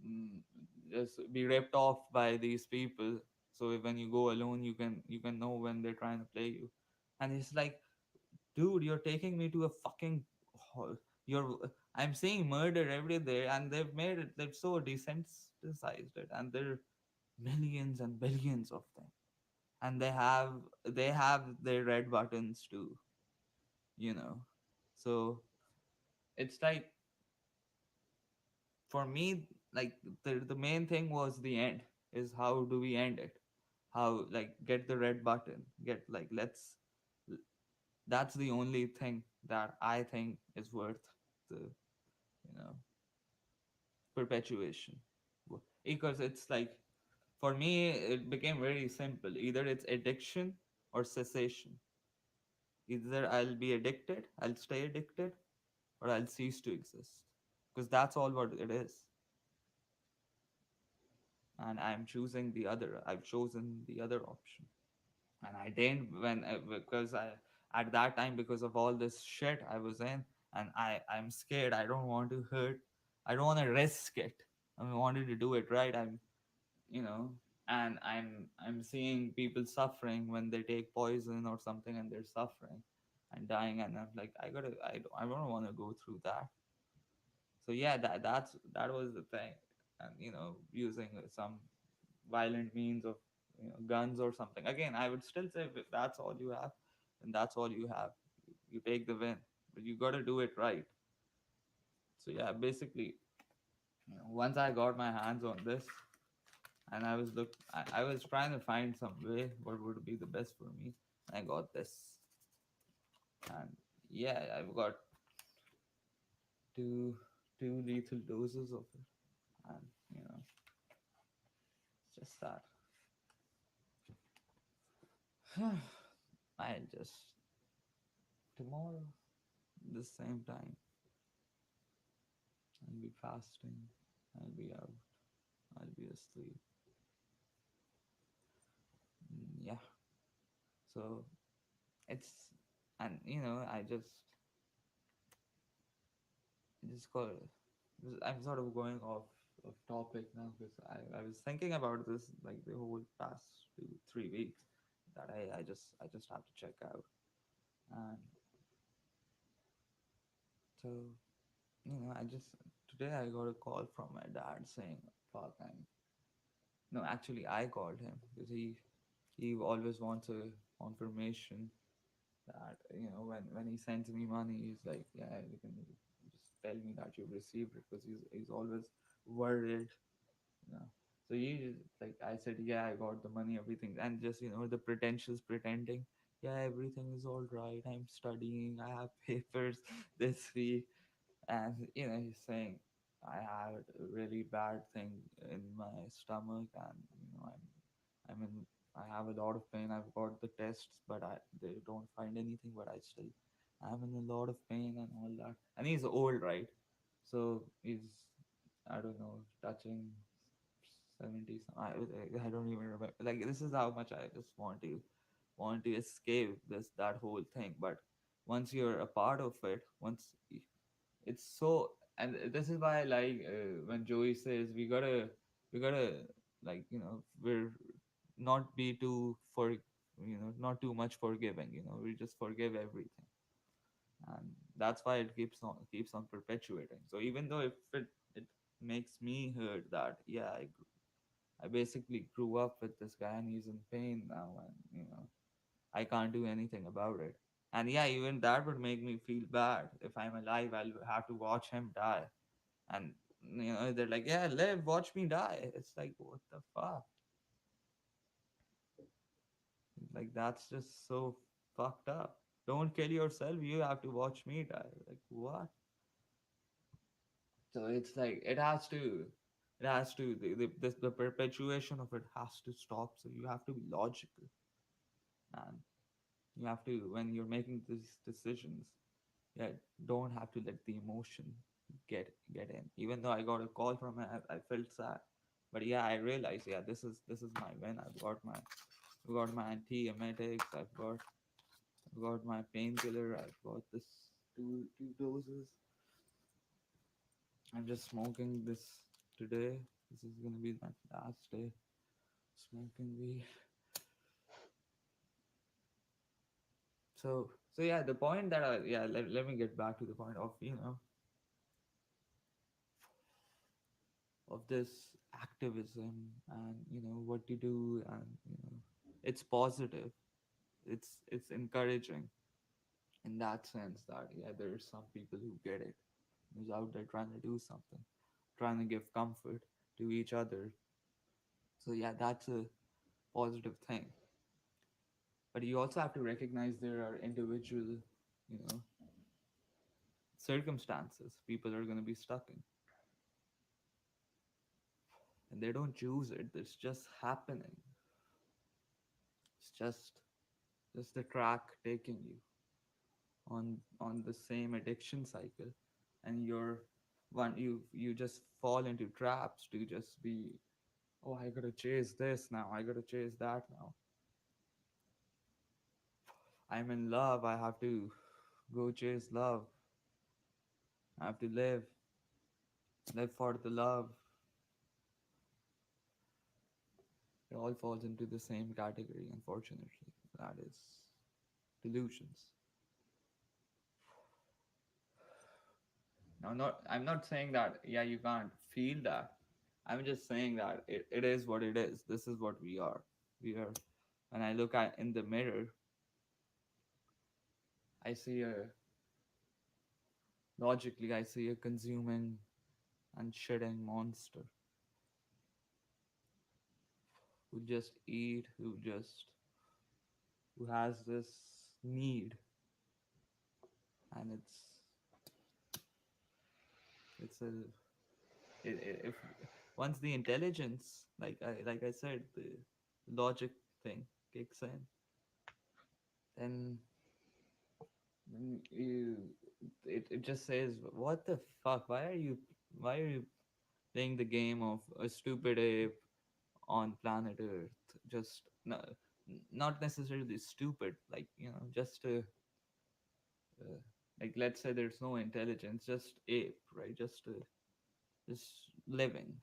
mm, just be ripped off by these people. So when you go alone, you can know when they're trying to play you. And it's like, dude, you're taking me to a fucking you're I'm seeing murder every day, and they've so desensitized it, and there are millions and billions of them, and they have their red buttons too, you know so it's like, for me, like the main thing was the end, is how do we end it, how, like, get the red button, get, like, let's that's the only thing that I think is worth the you know perpetuation. Because it's like, for me it became very simple: either it's addiction or cessation. Either I'll be addicted, I'll stay addicted, or I'll cease to exist, because that's all what it is. and I'm choosing the other. I've chosen the other option, and I didn't when because I at that time, because of all this shit I was in, and I'm scared. I don't want to hurt. I don't want to risk it. I wanted to do it right. I'm you know and I'm seeing people suffering when they take poison or something, and they're suffering and dying, and I'm like, I don't want to go through that. So yeah, that was the thing. And using some violent means of guns or something, again, I would still say, if that's all you have, then that's all you have. You take the win, but you got to do it right. So yeah, basically, once I got my hands on this, and I was trying to find some way what would be the best for me. I got this, and yeah, I've got two two lethal doses of it, and it's just that I just tomorrow, the same time, I'll be fasting, I'll be out, I'll be asleep. Yeah, so it's and I just got I'm sort of going off topic now, because I was thinking about this like the whole past 2 3 weeks, that I just have to check out. And so I just today I got a call from my dad saying, fuck, no, actually I called him because he always wants a confirmation that when he sends me money, he's like, yeah, you can just tell me that you've received it, because he's always worried. you know so he like, I said, yeah, I got the money, everything, and just the pretentious pretending, yeah, everything is all right, I'm studying, I have papers this week. And he's saying, I had a really bad thing in my stomach, and I'm in I have a lot of pain. I've got the tests, but they don't find anything, but I'm in a lot of pain and all that. And he's old, right? So he's, I don't know, touching 70 some. I don't even remember. Like, this is how much I just want to escape that whole thing. But once you're a part of it, it's so. And this is why, like, when Joey says, we gotta like, we're not be too for not too much forgiving. We just forgive everything, and that's why it keeps on perpetuating. So even though if it makes me hurt, that yeah, I basically grew up with this guy, and he's in pain now, and I can't do anything about it. And yeah, even that would make me feel bad. If I'm alive, I'll have to watch him die. And they're like, yeah, live, watch me die. It's like, what the fuck? Like, that's just so fucked up. Don't kill yourself, you have to watch me die. Like, what? So it's like, it has to the perpetuation of it has to stop. So you have to be logical, and you have to, when you're making these decisions, yeah, don't have to let the emotion get in. Even though I got a call from it, I felt sad, but yeah, I realized, yeah, this is my win. I've got my anti-emetics, I've got my painkiller, I've got this two doses. I'm just smoking this today. This is gonna be my last day smoking weed. So yeah, the point that let me get back to the point of this activism, and what you do, and it's positive, it's encouraging, in that sense, that yeah, there's some people who get it, who's out there trying to do something, trying to give comfort to each other. So yeah, that's a positive thing. But you also have to recognize there are individual you know circumstances people are going to be stuck in, and they don't choose it, it's just happening. It's just the track taking you on the same addiction cycle, and you just fall into traps to just be Oh, I gotta chase this now. I gotta chase that now. I'm in love. I have to go chase love. I have to live for the love. It all falls into the same category, unfortunately. That is delusions. Now, I'm not saying that, yeah, you can't feel that. I'm just saying that it is what it is. This is what we are. We are, when I look at in the mirror, I see logically, I see a consuming and shitting monster who just eat, who has this need, and it's a if once the intelligence, like I said, the logic thing kicks in, then you it just says, what the fuck, why are you playing the game of a stupid ape on planet Earth? Just not necessarily stupid, like, just uh, like, let's say there's no intelligence, just ape, right? Just living.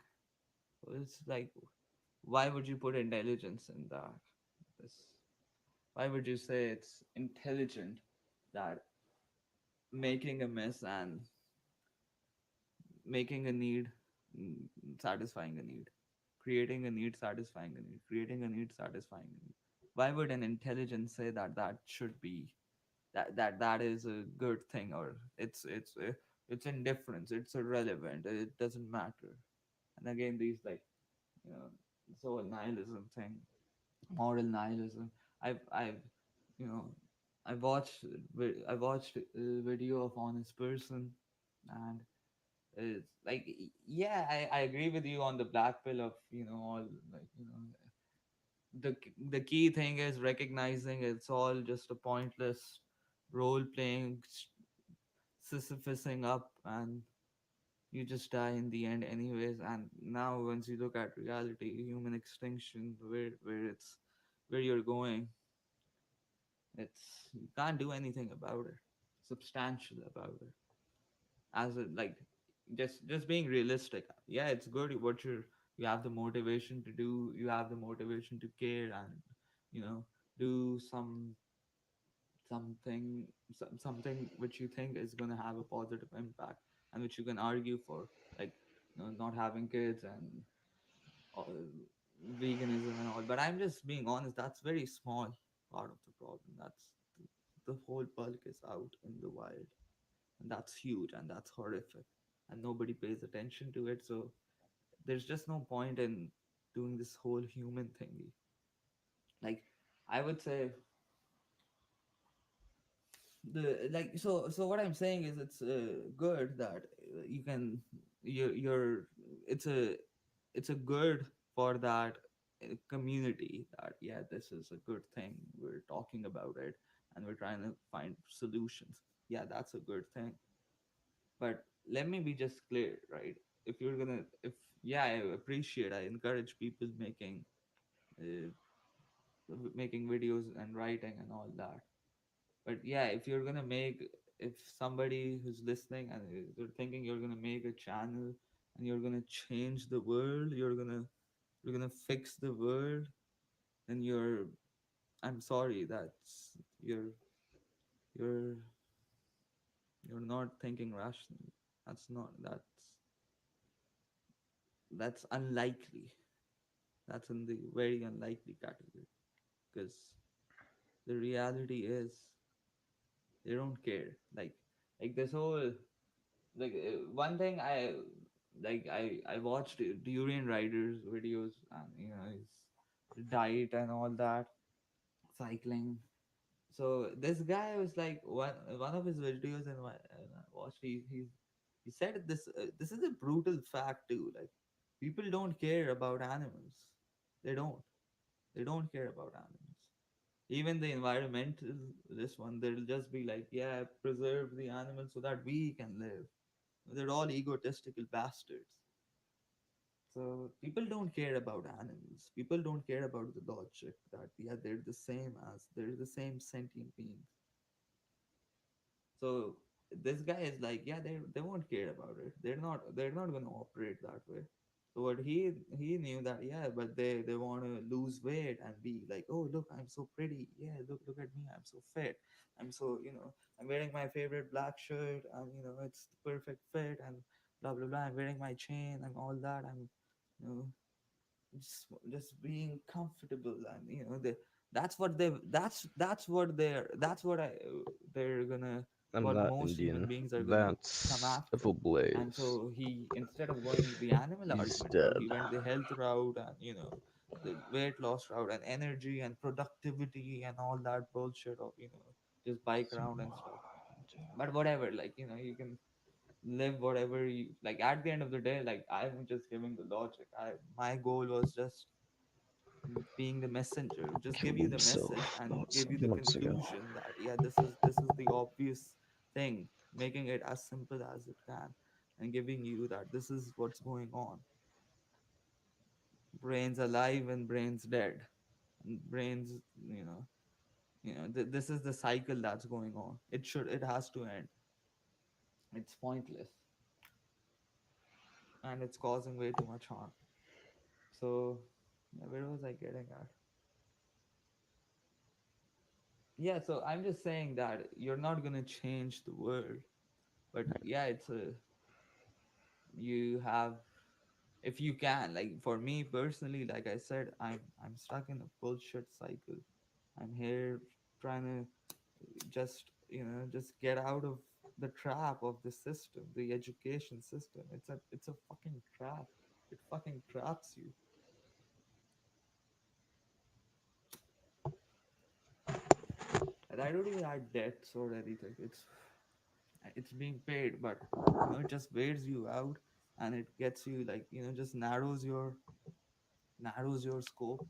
So it's like, why would you put intelligence in that? This, why would you say it's intelligent that making a mess and making a need, mm, satisfying a need, creating a need, satisfying a need, creating a need, satisfying a need? Why would an intelligence say that that should be, that is a good thing, or it's indifference, it's irrelevant, it doesn't matter? And again, these, like, this whole nihilism thing, moral nihilism. I've you know I watched a video of honest person, and it's like, yeah, I agree with you on the black pill of, all, like, the key thing is recognizing it's all just a pointless role playing, sisyphusing up, and you just die in the end anyways. And now, once you look at reality, human extinction, where you're going, it's, you can't do anything about it, substantial about it. As a, like, just being realistic, yeah, it's good what you have the motivation to do, you have the motivation to care, and, do something, something which you think is going to have a positive impact, and which you can argue for, like, not having kids, and uh, veganism and all. But I'm just being honest, that's very small part of the problem. That's the whole bulk is out in the wild, and that's huge, and that's horrific, and nobody pays attention to it. So there's just no point in doing this whole human thingy. Like, I would say, the like so what I'm saying is, it's good that you can, you're it's a good for that community, that, yeah, this is a good thing, we're talking about it, and we're trying to find solutions. Yeah, that's a good thing. But let me be just clear, right? If you're gonna, if yeah, I encourage people uh, making videos and writing and all that. But yeah, if you're gonna make, if somebody who's listening and they're thinking you're gonna make a channel and you're gonna change the world, you're gonna fix the world, then I'm sorry, you're you're not thinking rationally. That's unlikely. That's in the very unlikely category, because the reality is, they don't care. Like this whole, like, one thing I watched Durian Riders videos, and, his diet and all that, cycling. So this guy was like, one of his videos, and I watched, he said this is a brutal fact too. Like, people don't care about animals. They don't. They don't care about animals. Even the environmental, this one, they'll just be like, yeah, preserve the animals so that we can live. They're all egotistical bastards. So people don't care about animals. People don't care about the logic that yeah they're the same sentient beings. So this guy is like, yeah, they won't care about it. They're not gonna operate that way. So what he knew that yeah, but they want to lose weight and be like, oh look, I'm so pretty. Yeah, look at me, I'm so fit. I'm so I'm wearing my favorite black shirt, and it's the perfect fit, and blah blah blah. I'm wearing my chain and all that. I'm you know just being comfortable, and that's what they're gonna I'm what not most human Indian. beings are gonna come That's a after. full And blaze. so he, instead of going the animal He's argument route, dead. he went the health route, and the weight loss route, and energy and productivity and all that bullshit of just bike around and stuff. But whatever, like you can live whatever you like. At the end of the day, like, I'm just giving the logic. My goal was just being the messenger, just give Killed you the himself message and about give you 7 the months ago. conclusion that yeah, this is the obvious thing, making it as simple as it can, and giving you that this is what's going on. Brains alive and brains dead, and brains, this is the cycle that's going on. It has to end. It's pointless, and it's causing way too much harm. So yeah, where was I getting at? Yeah, so I'm just saying that you're not gonna change the world, but yeah, you have, if you can, like, for me personally, like I said, I'm stuck in a bullshit cycle. I'm here trying to just get out of the trap of the system, the education system. It's a fucking trap. It fucking traps you. And I don't even have debts or anything. It's being paid, but it just wears you out, and it gets you, like, just narrows your scope,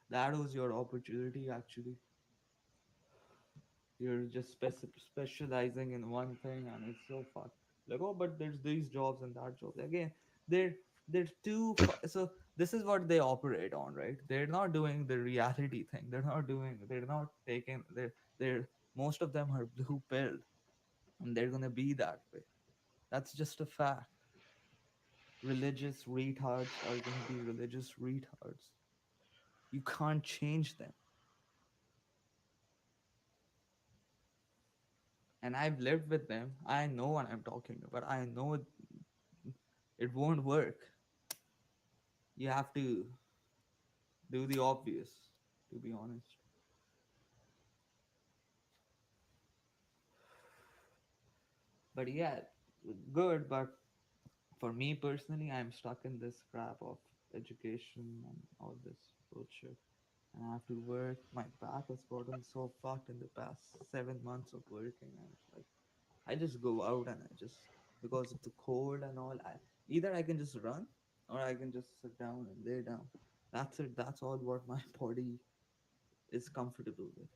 narrows your opportunity. Actually, you're just specializing in one thing, and it's so fucked. Like, oh, but there's these jobs and that jobs again. They're so this is what they operate on, right? They're not doing the reality thing. They're not taking they're most of them are blue pilled, and they're gonna be that way. That's just a fact. Religious retards are gonna be religious retards. You can't change them. And I've lived with them. I know what I'm talking about. I know it won't work. You have to do the obvious, to be honest. But yeah, good. But for me personally, I'm stuck in this crap of education and all this bullshit. And I have to work. My back has gotten so fucked in the past 7 months of working. And it's like, I just go out and I just, because of the cold and all, either I can just run or I can just sit down and lay down. That's it. That's all what my body is comfortable with.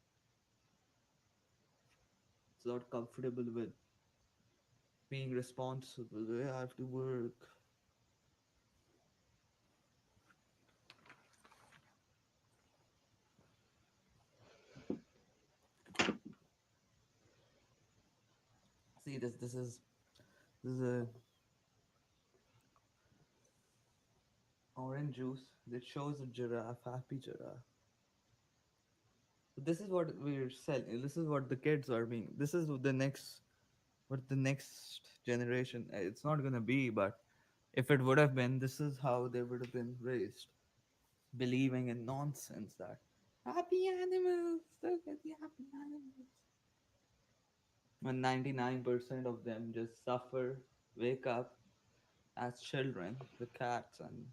It's not comfortable with being responsible. I have to work. See, this is a orange juice that shows a giraffe, happy giraffe. So this is what we're selling. This is what the kids are being. This is what the next generation. It's not gonna be, but if it would have been, this is how they would have been raised, believing in nonsense that happy animals, look at the happy animals. When 99% of them just suffer, wake up as children, the cats, and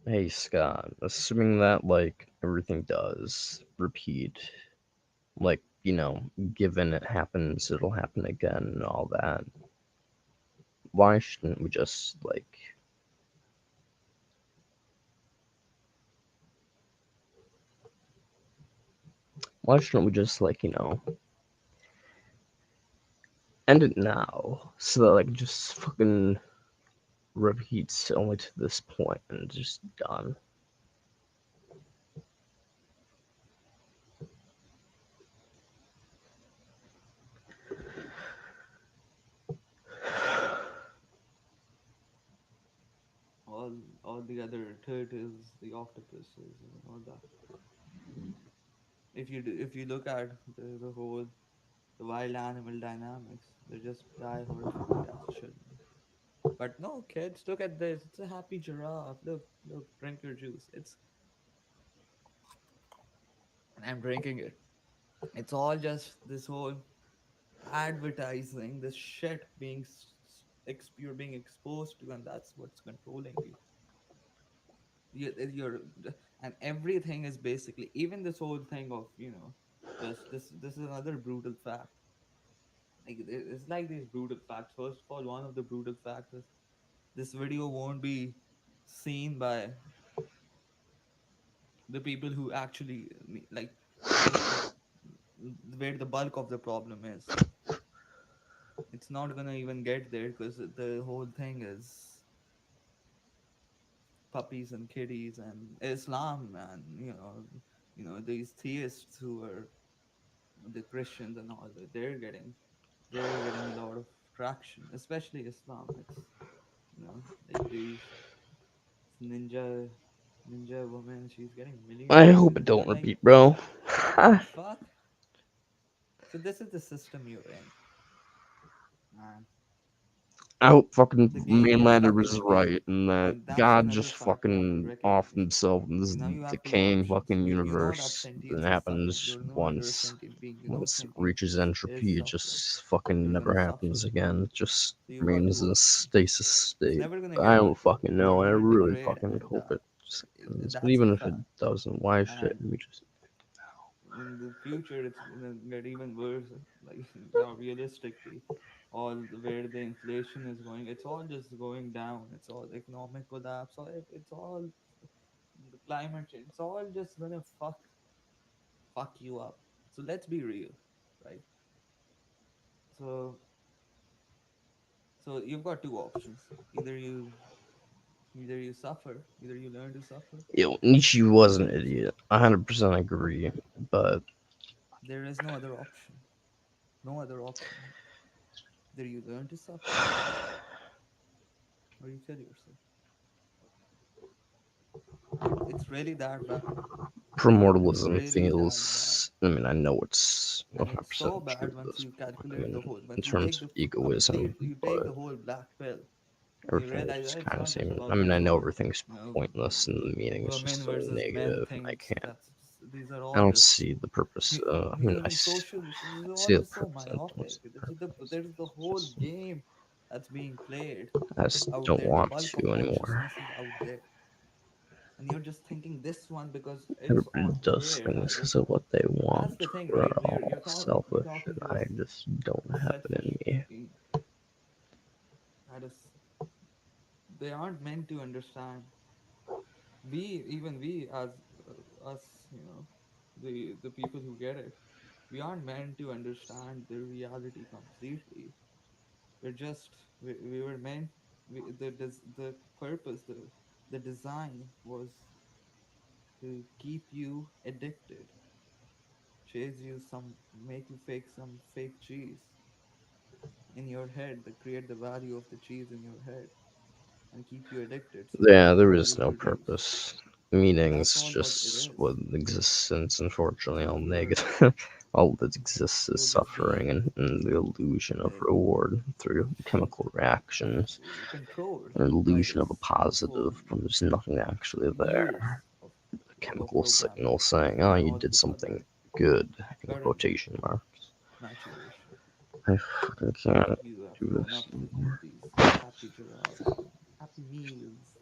Hey Scott, assuming that like everything does repeat, like, given it happens, it'll happen again and all that, why shouldn't we just end it now so that like just fucking repeats only to this point and just done. all all the other turtles, the octopuses, and all that. If you look at the whole the wild animal dynamics, they're just die-hard foodie ass children. But no, kids, look at this. It's a happy giraffe. Look, drink your juice. I'm drinking it. It's all just this whole advertising, this shit you're being exposed to, and that's what's controlling you. You're and everything is basically even this whole thing of just this is another brutal fact. Like it's like these brutal facts. First of all, one of the brutal facts is this video won't be seen by the people who actually like the where the bulk of the problem is. It's not gonna even get there because the whole thing is puppies and kitties and Islam and these theists who are the Christians and all that. They're getting a lot of traction, especially Islam. It's like these ninja woman. She's getting millions I of hope views. it You're don't like, repeat, bro. what the fuck? So this is the system you're in, man. I hope fucking The game you're Mainlander stuck in. was Okay, right and that and that's God another just fact you have to fucking off recognize. himself in this You have two decaying options. fucking You know that universe that sentience is something. happens You know you're a once. sentient being. You know Once it sentience reaches is entropy, it suffering. just fucking You're never gonna suffer. happens again. It just So you've got remains two in a options. stasis It's state. never gonna I get don't better. fucking You're know. I gonna really degrade fucking and hope die. it just happens. But That's the even if it fact. doesn't, why should And we just. in the future, it's gonna get even worse. Like now, realistically, where the inflation is going, it's all just going down. It's all economic collapse. It's all the climate change. It's all just gonna fuck you up. So let's be real, right? So you've got two options. Either you suffer, either you learn to suffer, Nietzsche or was you an learn to idiot. suffer. 100% agree. But There is no other option. No other option. Either you learn to suffer or you kill yourself. It's really that bad. It's Promortalism really that bad. feels. I mean, I know it's And it's 100% so true bad at once this you point. I calculate the mean, whole, in once you terms take of the egoism, you take but the whole black pill and you everything realize just that it's kind of not just seems. I about mean, I this know whole, everything's you know, pointless and the meaning is just women so versus men negative, and I things. can't. These are I all don't just see the purpose. I mean, even social. This is all see the just so purpose. I don't myopic. see the purpose. There's the It's whole just game that's being played I just out don't there. The want bulk of to anymore. consciousness is out there, and you're just thinking this one because it's Everybody on does here. things because of what they That's want. the thing, We're right? When all you're selfish, talking and to I just don't a have it selfish in me. being, that is, they aren't meant to understand. We as us, the people who get it, we aren't meant to understand the reality completely. We were meant the purpose, the design was to keep you addicted, chase you some, make you fake some fake cheese in your head, that create the value of the cheese in your head and keep you addicted so that Yeah, you there can is no reproduce. purpose. That's Meaning's all what it just is. what existence, unfortunately, So all you're negative. All that exists is so this suffering game, and the illusion of the reward through chemical reactions, controlled an by illusion of a this whole positive when there's nothing actually years there. of A chemical programming signal saying, oh, and you all did because of something good, in current quotation marks. maturation. I fucking can't You have do grown this up with anymore. these happy giraffes and happy meals,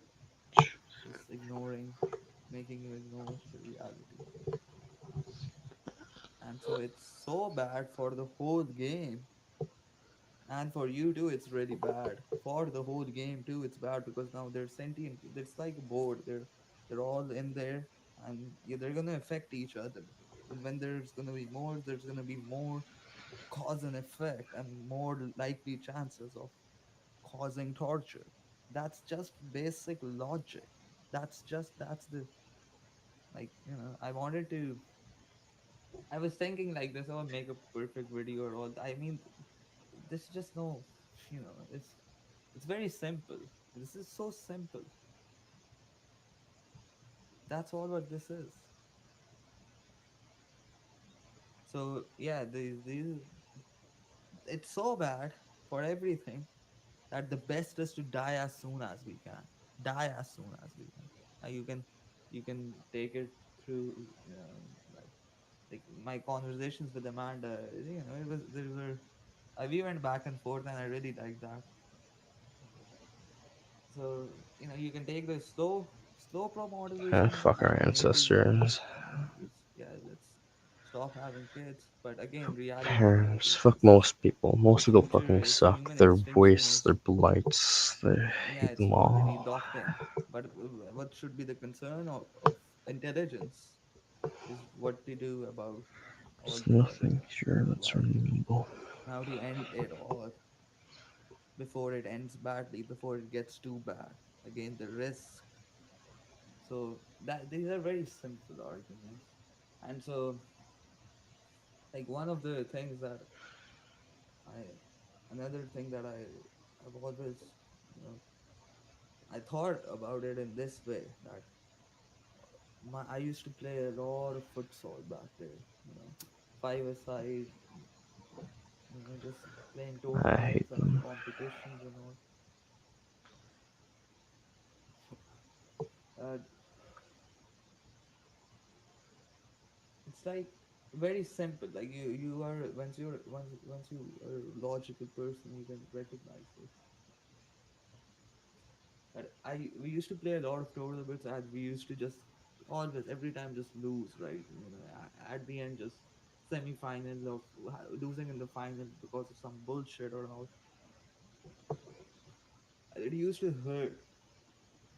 just ignoring, making you ignore the reality. And so it's so bad for the whole game. And for you too, it's really bad. For the whole game too, it's bad because now they're sentient. It's like a board. They're all in there, and yeah, they're gonna affect each other. And when there's gonna be more, there's gonna be more cause and effect, and more likely chances of causing torture. That's just basic logic. That's the, like, I wanted to, I was thinking like this, oh, make a perfect video or all. I mean, there's just no, it's very simple. This is so simple. That's all what this is. So yeah, these it's so bad for everything that the best is to die as soon as we can. Die as soon as we can. You can take it through, like like my conversations with Amanda. It was there were we went back and forth, and I really liked that. So you can take the slow promortalism, Fuck our and make it that, ancestors. let's stop having kids. But again, reality Parents. Fuck is most people future fucking is suck. human Their extinction voice, is, their blights, they yeah, hate it's them already all. locked in. But what should be the concern of intelligence is what to do about all There's the nothing here that's like redeemable. how to end it all before it ends badly, before it gets too bad. Again, the risk. So that these are very simple arguments. And so, like, one of the things that I another thing that I've always, you know I thought about it in this way, that I used to play a lot of futsal back there, 5-a-side, just playing I tournaments hate and them. competitions and all. uh, it's like very simple. Like, you are, once you are a logical person, you can recognize this. But we used to play a lot of tournaments, and we used to just always, every time, just lose, right? At the end, just semi-final of losing in the final because of some bullshit or all. It used to hurt,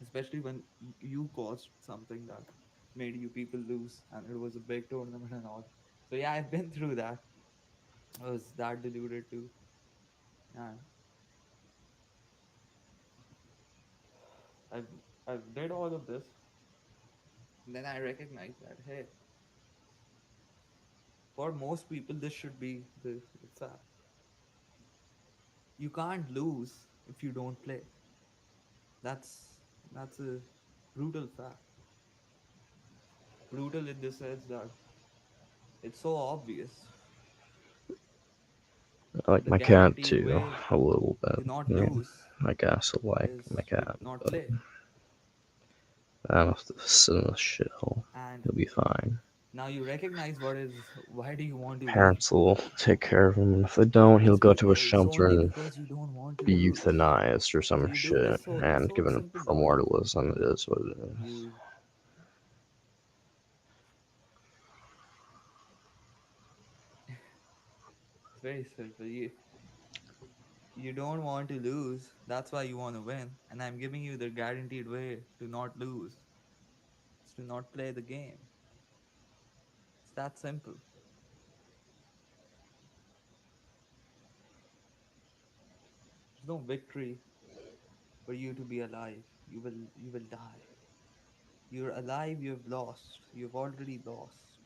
especially when you caused something that made you people lose, and it was a big tournament and all. So yeah, I've been through that. I was that deluded too. And I've I've did all of this, and then I recognize that, hey, for most people, this should be the fact. You can't lose if you don't play. That's a brutal fact. Brutal in the sense that it's so obvious. I like The my cat guaranteed too, way a little bit. to not I mean, lose I guess I like is my to cat, not but play. I don't have to sit in a shithole. And He'll be fine. now you recognize what is, why do you want to win? Parents will take care of him, and if they don't, he'll go to a It's shelter only and because you don't want to be lose. euthanized or So some you do shit. this, so And so given simple logic. promortalism, it is what it is. You It's very simple. You don't want to lose. That's why you want to win. And I'm giving you the guaranteed way to not lose. It's to not play the game. It's that simple. There's no victory for you to be alive. You will die. You're alive, you've lost. You've already lost.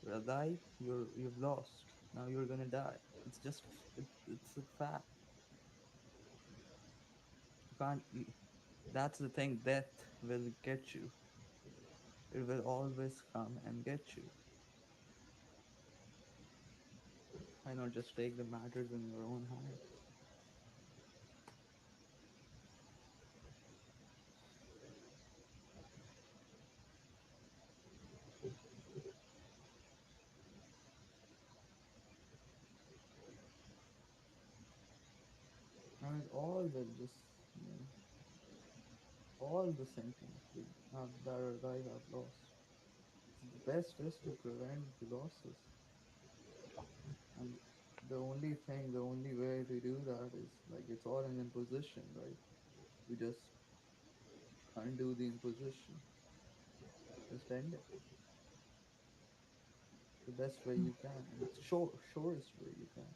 You're alive. You've lost. Now you're gonna die. It's just it's a fact. You can't. That's the thing. Death will get you. It will always come and get you. Why not just take the matters in your own hands? I mean, all will just, you know, all the sentients that are alive have lost. The best is to prevent the losses. And the only way to do that is like it's all an imposition, right? You just undo the imposition, just end it the best way you can, and surest way you can.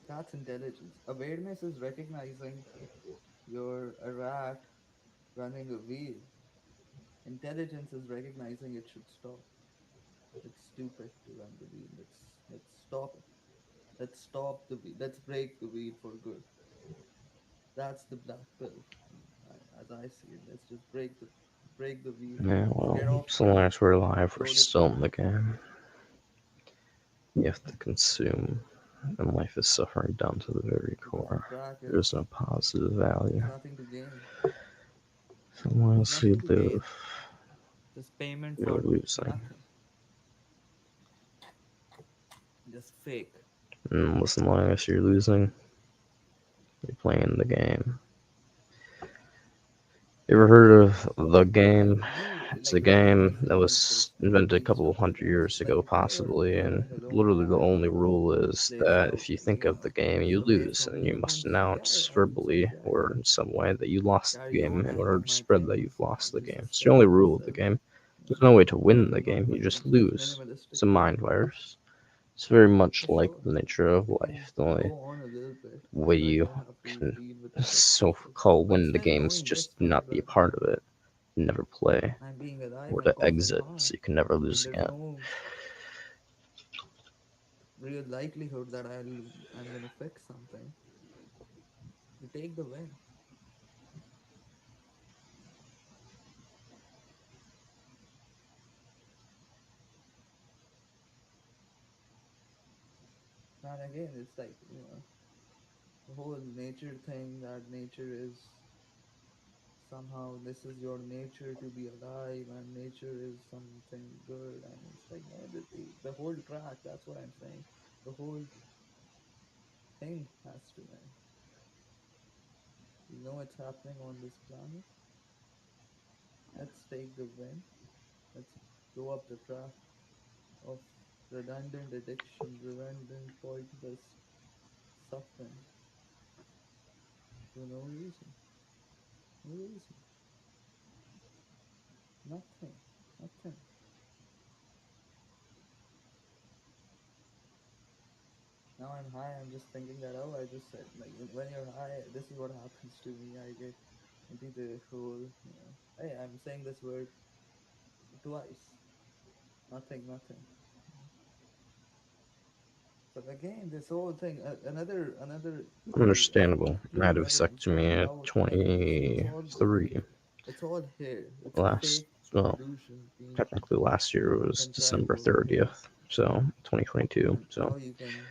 That's intelligence. Awareness is recognizing you're a rat running a wheel. Intelligence is recognizing it should stop. It's stupid to run the wheel. Let's stop it. Let's stop the wheel. Let's break the wheel for good. That's the black pill, as I see it. Let's just break the wheel for Yeah, good. well, Get off so the long wheel. as we're alive, we're Roll it still in back. the game. You have to consume, and life is suffering down to the very The core. crack is There's no positive value. there's nothing to gain. So long There's as we nothing to gain. live, Just payment you're for losing. nothing. Just fake. And as long as you're losing, you're playing the game. You ever heard of the game? You It's a like game that recognizing was the invented a couple of hundred destructiveness. years Like ago, when possibly, you're and playing alone literally the and only rule is plays that out, if you and think of the game, it's you away lose, from and you, you you're going must to forget announce it. I'll just verbally forget it. or in some way that you lost the Carry game on in and order do to my spread that things. you've lost the Just game. It's the stay only rule of the passive. game. You There's know, no way to win the learn game, about you just things lose. It's a minimalistically. mind virus. It's very much For like sure, the nature of we can life. The only go on a little bit, way but you I have to can deal with the for sure. so-called But win the still, game is knowing just this not part be a that part of it, never play, I'm being alive or and to causing exit, harm, so you can never and lose there's again. no real likelihood that I'm gonna fix something, you take the win. And again, it's like, you know, the whole nature thing, that nature is somehow, this is your nature to be alive and nature is something good, and it's like, no, the whole track, that's what I'm saying, the whole thing has to end. We know it's happening on this planet. Let's take the win. Let's blow up the track of redundant addiction, redundant pointless suffering for no reason. No reason. Nothing. Nothing. Now I'm high, I'm just thinking that, oh, I just said, like, when you're high, this is what happens to me. I get into the whole, you know, hey, I'm saying this word twice. Nothing, nothing. So again, this whole thing, another to Understandable. I had prove a evidence vasectomy of at doubt. Like it's all 23. it's all here. It's a Last, fake well, illusion being technically last year was December contrived over here, 30th, so 2022. and So now you can,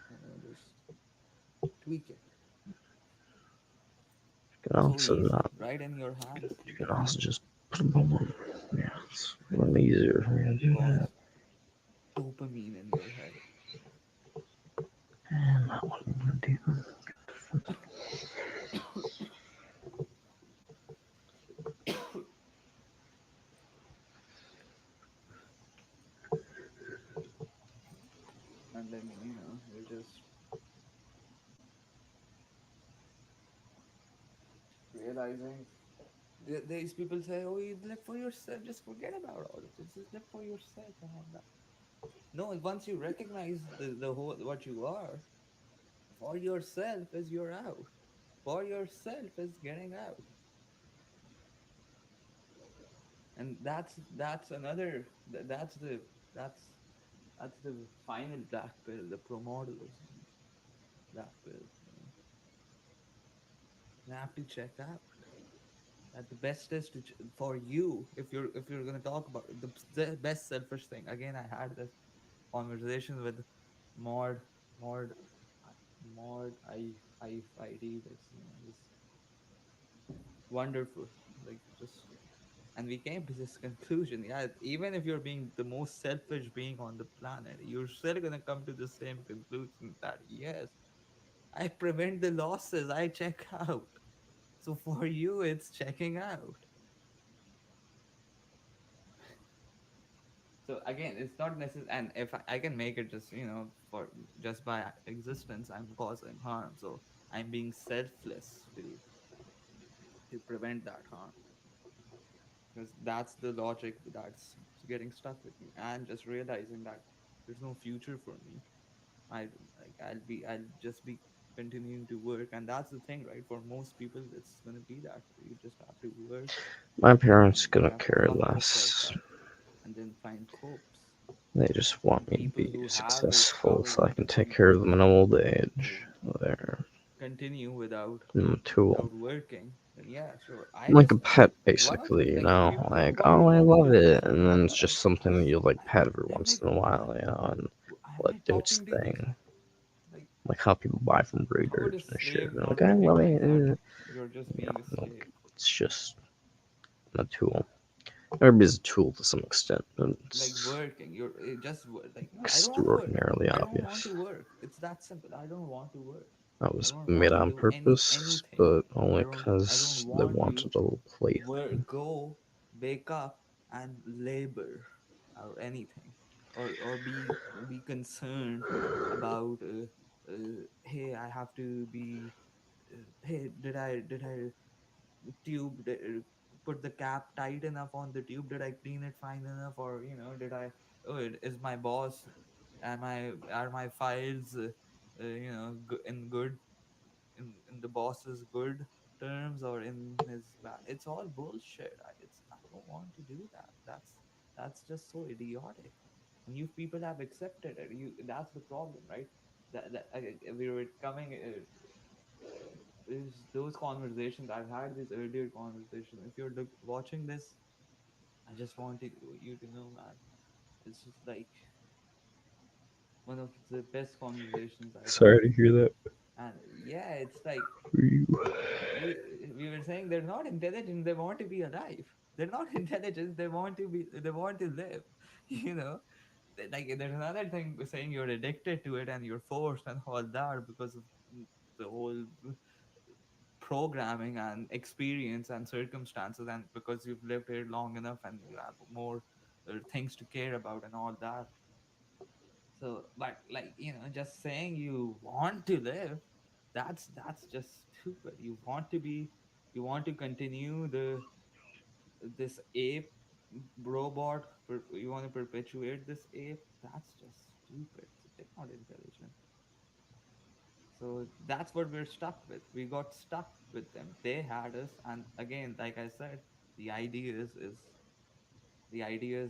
you know, just tweak it. you can So also easy, not. right in your hands. You You can can also just put a bum on. Yeah, it's a little easier for me to do cause that. dopamine in your head. And that what I'm gonna do. And then, you know, you're just realizing. These people say, "Oh, you live for yourself. Just forget about all of this. Just live for yourself and all that." No, once you recognize the whole what you are, for yourself is you're out. For yourself is getting out. And that's another that's that's the final black pill, the promortalism black pill. You have to check out that the best is for you, if you're gonna talk about the best selfish thing. Again, I had this conversation with mod mod mod I did this, this wonderful, like just, and we came to this conclusion. Yeah, even if you're being the most selfish being on the planet, you're still gonna come to the same conclusion that yes, I prevent the losses, I check out. So for you, it's checking out. So again, it's not necessary. And if I can make it just, for just by existence, I'm causing harm. So I'm being selfless to prevent that harm, because that's the logic that's getting stuck with me, and just realizing that there's no future for me. I like I'll just be continuing to work, and that's the thing, right? For most people, it's gonna be that way. You just have to work, My and parents you couldn't have to care fuck yourself less. up, and then find copes. They just want And me to people be who have successful discovered so I it, can the take care people of them in old age. who They're continue I'm a tool. working, then yeah, sure. I I'm like a just pet, one of the basically, you like know? people Like, why do oh, you I want to love do this? it. And then it's just something that you, like, pet every I'm once like, in a while, you know, and am let I do its talking to you? thing. Like, Like how people buy from how would breeders a and shit. slave And they're like, not I love recognize it. that you're just You being a know, slave? it's just a tool. Everybody's a tool to some extent. And Like it's working, you're like, I don't want to work. extraordinarily I don't want obvious. to work. It's that simple. I don't want to work. That I was don't made want to on do purpose, anything. but only I don't because they want to wanted a little work, plaything. go, wake up and labor or anything, or be concerned about hey, I have to be hey, did I tube put the cap tight enough on the tube, did I clean it fine enough, or did I, oh, is my boss, are my files in good, in the boss's good terms or in his bad. It's all bullshit. I don't want to do that. That's just so idiotic, and you people have accepted it. That's the problem, right? We were coming is those conversations. I've had this earlier conversation. If you're watching this, I just want you to know, man, it's just like one of the best conversations I've Sorry had. to hear that And yeah, it's like for you. we we were saying they're not intelligent, they want to be alive. They're not intelligent, they want to live. you know like there's another thing saying you're addicted to it and you're forced and all that because of the whole programming and experience and circumstances, and because you've lived here long enough and you have more things to care about and all that. So but like just saying you want to live, that's just stupid. You want to continue this ape robot, you want to perpetuate this ape. That's just stupid. So they're not intelligent. So that's what we're stuck with. We got stuck with them. They had us, and again, like I said, the idea is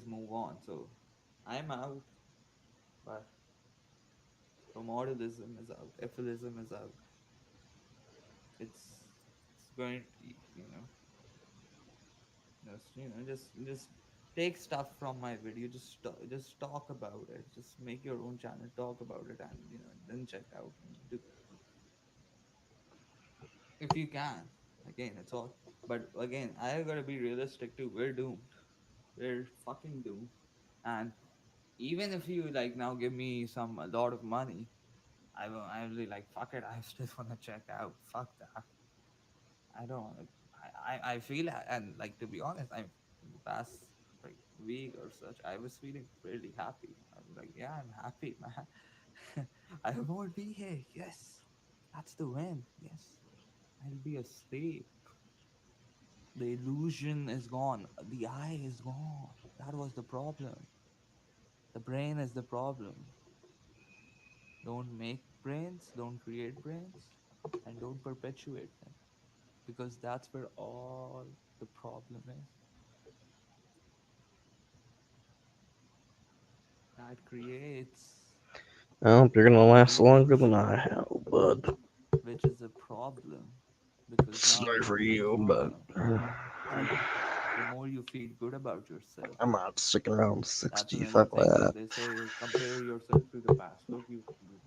move on. So I'm out, but Promortalism is out. EFILism is out. It's going to just take stuff from my video. Just talk about it. Just make your own channel. Talk about it, and then check out. Do if you can. Again, it's all. But again, I gotta be realistic too. We're doomed. We're fucking doomed. And even if you like now give me a lot of money, I will be like, fuck it. I still wanna check out. Fuck that. I don't want to. I feel and like to be honest, I'm in the past like week or such, I was feeling really happy. I was like, yeah, I'm happy, man. I won't be here. Yes, that's the win. Yes, I'll be asleep. The illusion is gone. The eye is gone. That was the problem. The brain is the problem. Don't make brains. Don't create brains, and don't perpetuate them, because that's where all the problem is. that creates I hope you're gonna last longer than illusion, I have, bud. which is a problem because now Sorry you for feel you, but harmed. See, the more you feel good about yourself, I'm not sticking around that's 60 another fuck thing. that. Look, they say compare yourself to the past. Look, you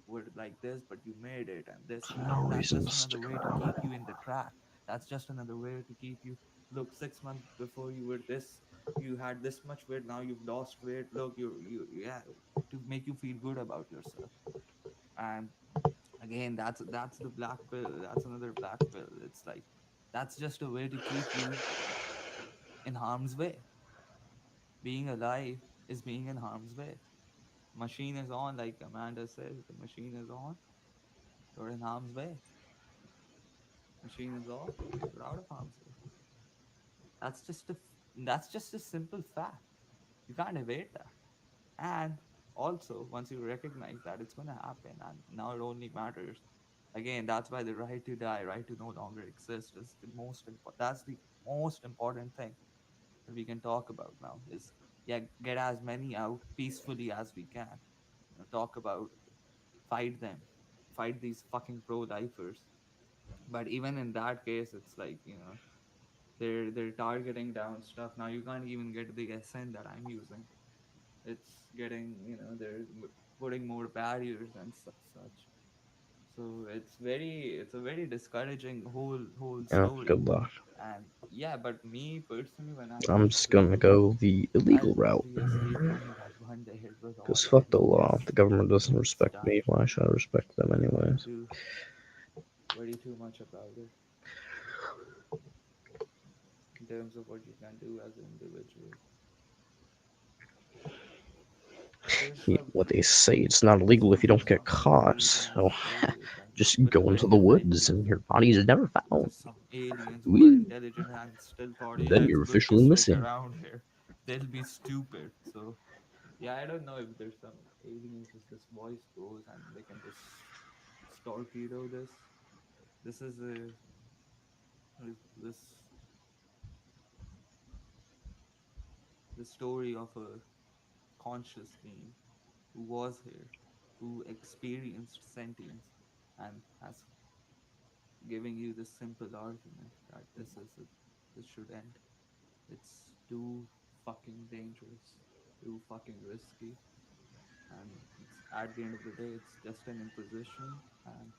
were like this, but you made it, and this and No that. That's reason just to another stick way to keep around. you in the track. That's just another way to keep you. Look, 6 months before you were this, you had this much weight. Now you've lost weight. Look, yeah, to make you feel good about yourself. And again, that's the black pill. That's another black pill. It's like that's just a way to keep you in harm's way. Being alive is being in harm's way. Machine is on, like Amanda says, the machine is on, you're in harm's way. Machine is off, you're out of harm's way. That's just that's just a simple fact. You can't evade that. And also, once you recognize that it's gonna happen, and now it only matters. Again, that's why the right to die, right to no longer exist is the most important. That's the most important thing that we can talk about now. Is yeah, get as many out peacefully as we can. Talk about fight them, fight these fucking pro-lifers. But even in that case, it's like they're targeting down stuff. Now you can't even get the SN that I'm using. It's getting they're putting more barriers and such. So it's a very discouraging whole Yeah, story. good luck. And yeah, but me personally, when I I'm first just gonna read it, go the I illegal route. obviously knew that one day it was all Because fuck the ending. law. If the government doesn't It's respect done. me, why should I respect them You can't anyways? do very too much about it in terms of what you can do as an individual. But there's Yeah, some what they say, it's not illegal if you don't get some caught. reason in So this story is like just with the go into the mental health woods and piece. your body is never found. Just some aliens who are Woo! intelligent and still thought, yeah, Then it's you're good to officially stick missing. around here. They'll be stupid. So yeah, I don't know if there's some aliens as this voice goes and they can just torpedo this. This is a this the story of a conscious being who was here, who experienced sentience, and has giving you this simple argument that this should end. It's too fucking dangerous, too fucking risky, and it's at the end of the day, it's just an imposition, and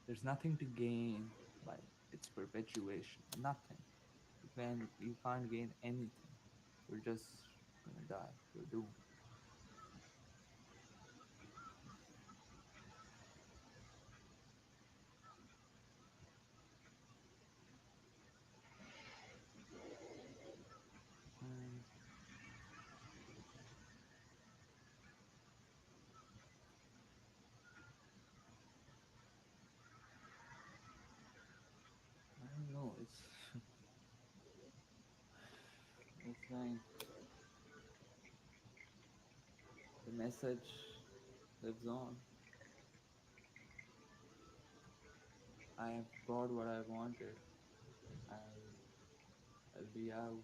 there's nothing to gain by its perpetuation. Nothing. You can't gain anything. You're just gonna die. You're doomed. And I don't know. It's like the message lives on. I have got what I wanted. I'll I'll be out.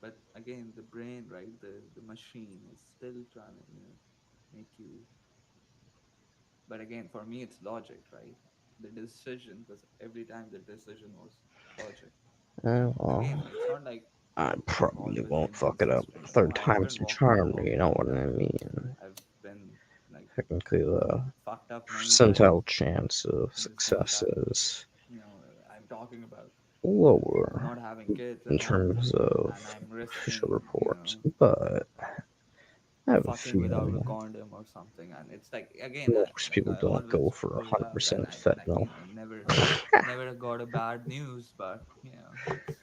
But again, the brain, right? The machine is still trying to make you. But again, for me, it's logic, right? The decision, because every time the decision was logic. Well, Again, it's not like I I've probably always won't been fuck it up. consistent. No, Third I've time's been a walking the charm, walk you know many what I times. mean? I've been like Technically, the fucked up many times percentile chance of in this whole success time. is I'm talking about lower not having kids in and all, terms of and I'm official risking, reports, but I have a fucking without a feeling condom or something. And it's like again, most people I don't always go for pulled out, and 100% I fentanyl. never got a bad news, but it's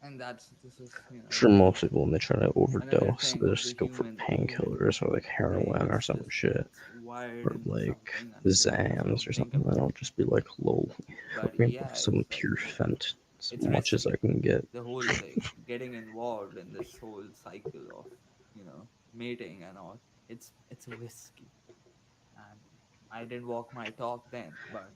and that's this is Sure, most people when they try to another overdose, thing they of just go for the human painkillers or like brain. heroin or It's some just shit, it's wired or into like something, and you just Zans don't or think something. Then about I'll it. just be like, lol, But maybe yeah, some it's like pure fent, as it's much as I risky. can get. The whole thing, getting involved in this whole cycle of mating and all, it's risky. And I didn't walk my talk then, but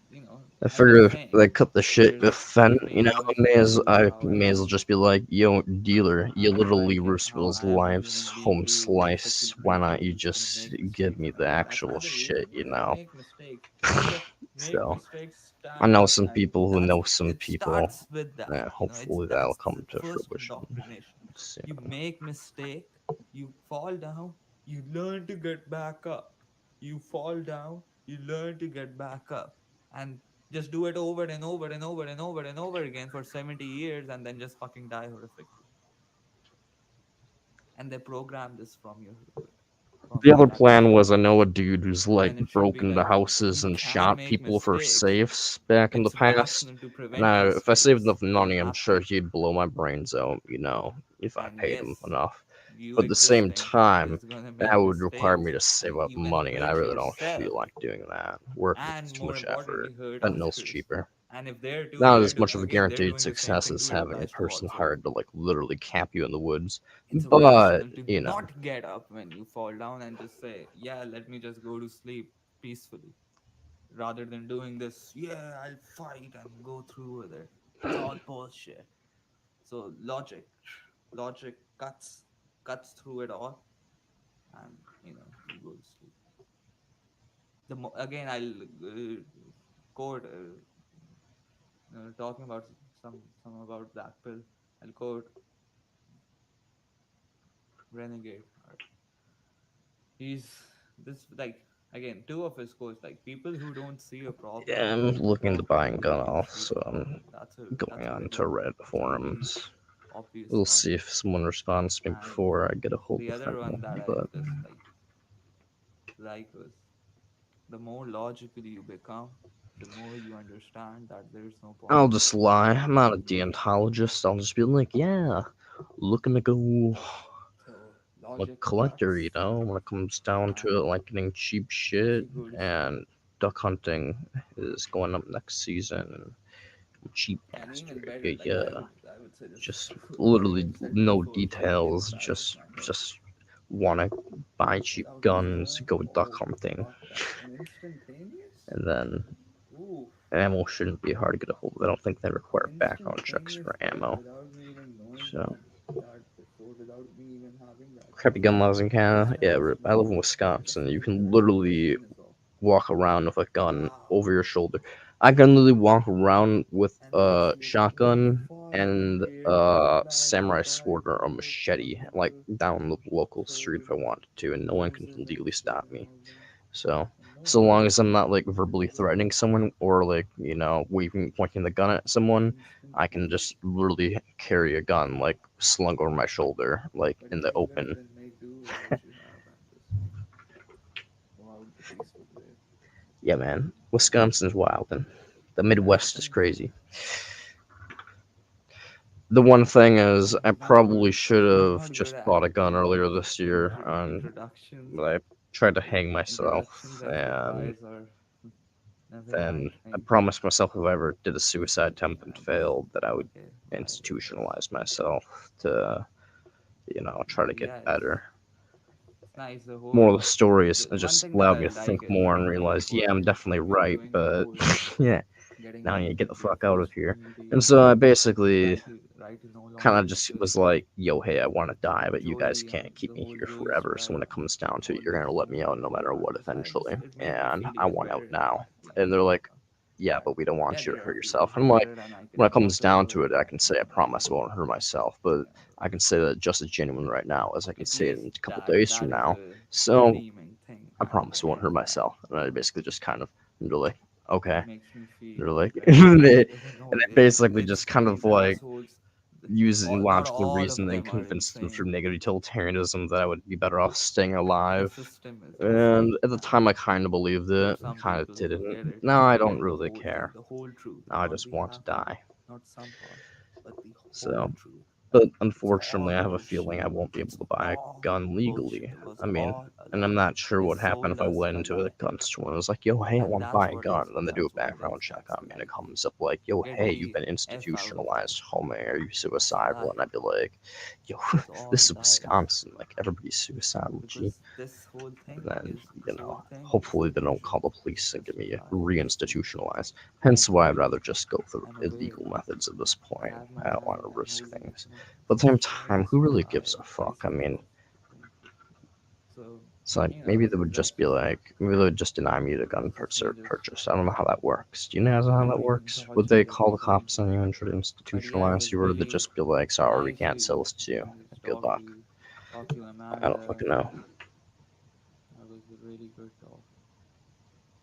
I I'm just figure if saying they cut the shit there's with Fent, there's economics to I how I may as well feel, just be like, yo, dealer, you and literally risked how people's I as a human lives, being home to slice. Why effectively not grow you is gonna just make give mistakes, me and the that's actual another reason shit, we're gonna make mistakes. So make So, mistakes, I stand know up, some and people who that's know some it. people. Starts with that, Yeah, it's hopefully that'll that's the come to first fruition indoctrination. You soon. make mistake, you fall down, you learn to get back up. You fall down, you learn to get back up, and just do it over and over and over and over and over again for 70 years, and then just fucking die horrifically. And they program this from The your other plan episode, was I know a dude who's like when it should broke be into like houses you and can shot make people for mistakes. safes back in the It's past. rational to And prevent if I saved mistakes enough from money, I'm sure happening. he'd blow my brains out, if I And paid him yes, enough. you But at the same existing time, is gonna that make would require mistakes me to save and up even money, and I hurt really don't feel yourself, like doing that. Work is and too more much effort. importantly hurt Fentanyl's others. cheaper. And if they're doing Not they're as do much of a again they're guaranteed doing the same success thing as to your having a guys too person also. hired to like literally camp you in the woods. It's But, rational to not get up when you fall down and just say, yeah, let me just go to sleep peacefully, rather than doing this, yeah, I'll fight and go through with it. It's all bullshit. So logic cuts through it all, and you go to sleep. Again, I'll quote, talking about some about black pill. I'll quote Renegade. He's this like again two of his quotes, like people who don't see a problem yeah, I'm looking to walk buy a gun into the off, street so of I'm problem. That's going a on very to Reddit that's a very forums. obvious We'll one. see if someone responds to me And before I get a hold the of other fentanyl. one that I But just like was, the more logical you become, the more you understand that there's no I'll point just lie. I'm not a in losing. deontologist. I'll just be like, yeah, looking to go. So I'm a logic collector, cuts, when it comes down to it, and like getting cheap if shit. you go to sleep, And duck hunting is going up next season. And I'm a cheap and even bastard. better, Yeah, like yeah. I would suggest Just like literally I've said no before, forgiving details. bad offenders Just want to buy cheap without even guns, knowing. go duck Oh hunting, fuck, that's an instantaneous. and then Ooh, ammo shouldn't be hard to get a hold of. I don't think they require background checks instantaneous, for bro. ammo. Without me even knowing So, that before, without me even having that crappy gun laws in Canada. wisdom Yeah, of I live knowing in just Wisconsin. You getting can that literally intuition is all. walk around with a gun Wow. over your shoulder. I can literally walk around with And a that's like, what the shotgun fuck? And and here comes a back the samurai guy sword or a who was machete, fucking like down the local street so if I wanted to, and no one can legally pessimistic stop and me. all that. So, And no, so long as I'm not like I verbally get threatening that. someone or like waving, pointing the gun at someone, I can Instantaneous. just literally carry a gun like slung over my shoulder, like But in yeah, the you gotta open. then make do with what you have and just go out the peaceful way. Yeah, man, Wisconsin's wild, and the Yeah, I Midwest is think crazy. The one thing is, I probably should I'm have not good just at bought a gun earlier this year, introductions. but I tried to Like hang introductions myself, and and goodbyes are never my then I thing. promised myself if I ever did a suicide attempt and I just failed, that I would okay, bye. Just institutionalize myself to, try to get yeah, better. it's nice. More of the story is it One just thing that allowed I me to like think is more and when realize, people yeah, I'm are definitely right, doing the but whole yeah, getting now out you of get the their fuck out of first here. community And and so all I that. basically Try to no kind longer of just was just like, yo, hey, I want to die, but you guys Joey can't and keep the me whole here Joey forever. So when Swag it comes down to it, all you're the going to let me out no all matter around what this. eventually. It made me And feel I even want out better now. like And they're like, yeah, that. but we don't Yeah, want you to there are hurt people yourself. who And I'm like, care, and I when can it comes trust down about to it, I that. can say I People promise I who won't hurt myself, you but know, I can say that just as genuine right now as I can at say it least in a couple that days from that is now. a So redeeming thing, I and promise I won't hurt myself. And I basically just kind of, and they're like, okay. makes me feel They're like, better. and No, they basically just it's kind of these like assholes. using Not logical all of reasoning them are convinced them through insane. negative utilitarianism that I would be better off staying The alive. system is insane, And at the time, I and kind of believed there are it, and some kind of people who didn't. get it Now I and don't get the really whole thing, care. the whole truth, Now I not just the want to half truth, die. not some part, but the whole So truth. But So all unfortunately, I have a those feeling I shit, won't be able it's to buy a all gun bullshit. legally. It was I mean, all a and I'm lie. not sure They what happened if sold I us went a into a lie. gun store and was like, "Yo, hey, I And want to buy that's a what is, gun," and then they do a that's what it is. background check That's on the me, and it idea. comes up like, "Yo, Get hey, you've me been F out of here. institutionalized, homie. Are you It's a suicidal?" lie. And I'd be like, "Yo, It's all this is lies. Wisconsin. Like everybody's suicidal, G." Because this whole And thing then, is this whole thing is hopefully they don't bullshit. call the police and Just get me lie. reinstitutionalized. I Hence why I'd agree. rather just go for I'm aware. illegal methods at this I point. have my I don't want family. to I'm risk holding, things. you know, But at the same all time, this who for really my gives a fuck? I peace of mean, thing. So, so like you know, maybe they would that's just be just like, maybe they would just deny me the gun just me just purchase. I don't know how that works. Do you know how that being works? Would they tortured call the illegally. cops on you and try to But yeah, it institutionalize was you, or would they really just be like, sorry, we nice can't to sell this to you? Good talk to luck. you. Talk to I don't Amanda. fucking know. That was a really good talk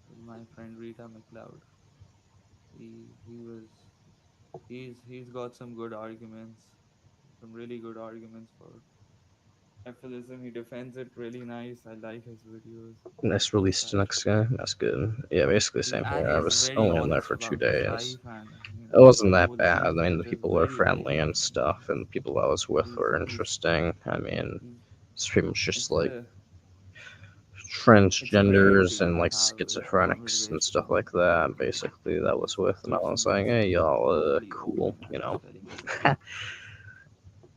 with my friend Rita McLeod. He was he's got some good arguments, some really good arguments for EFILism. He defends it really nice. I like his videos. Nice He's release to like next guy. That's good. Yeah, basically he same and here. I he's was very only in there honest for two about his days. life and It wasn't the that whole bad. I thing, mean, the which is people were very friendly very and stuff, and the people I was with were he's interesting. I mean, he's it's pretty much just it's like a it's rare transgenders and to like have a schizophrenics and stuff conversation like that. with Basically, that was a with, and I was person like, that's hey, y'all, totally cool, open you and know. telling you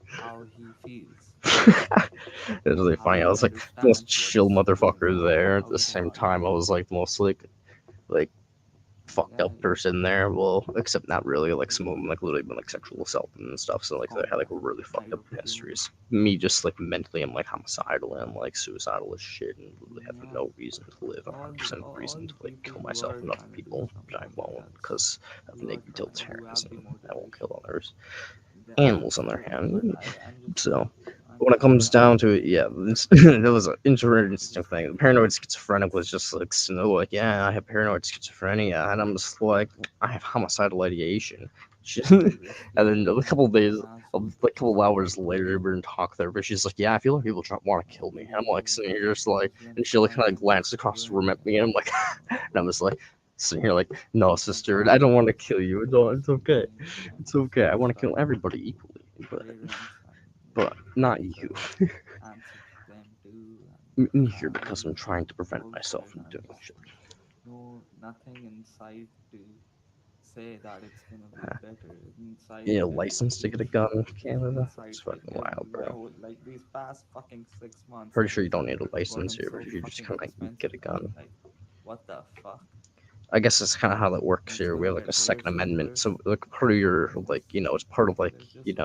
how he feels, It was really how funny. I he was like the most understands chill what's going motherfucker on, there. At how the he can same time, I argue. was like the most like fucked Yeah, up person there. Well, except not really. Like some of them he like literally been like sexual assault and stuff. So like they had like complex really fucked kind up of humor. histories. Me just like mentally, I'm like homicidal and like suicidal as shit, and literally have Yeah, no reason to live, all the 100% all reason the to like people kill who myself are and other trying to do people, but I something, won't that's because of who are innate trying, who have the utilitarianism. I won't kill motivation. others. That's Animals, on their true. But hand. I'm just So I'm when it just comes down glad to it, that yeah, that was an we interesting just thing. The made it. paranoid schizophrenic was just like, like, yeah, I have paranoid schizophrenia, and I'm just like, I have homicidal ideation. And It's then a being couple of days, an asshole like a just couple being hours an later, asshole. we're in talk therapy. She's like, yeah, I feel like people want to I kill me. And I'm believe like, sitting here, just a like, Muslim and she like kind of friend glanced across the room ruined at me, and I'm like, and I'm just like, sitting here like, no, Muslim sister, I don't want to families kill you. No, it's okay. and It's okay. I want to kill suicide everybody equally, parents and but not there's you. a answer to them too I'm and here because I'm families trying and to prevent myself bullshit from and doing just shit. no nothing inside to say that it's gonna be better. Inside You know, to give you license to get a peace. gun in Canada? Inside It's to fucking give wild, you my bro. whole like these past fucking 6 months Pretty have sure you don't need a license gotten here, but so you just fucking kind of get expensive, a man. gun. Like what the fuck? I guess that's kind of how that And works it's here. We gonna have like a get Second worse and Amendment, worse. so like part of your It's like it's part of like there's just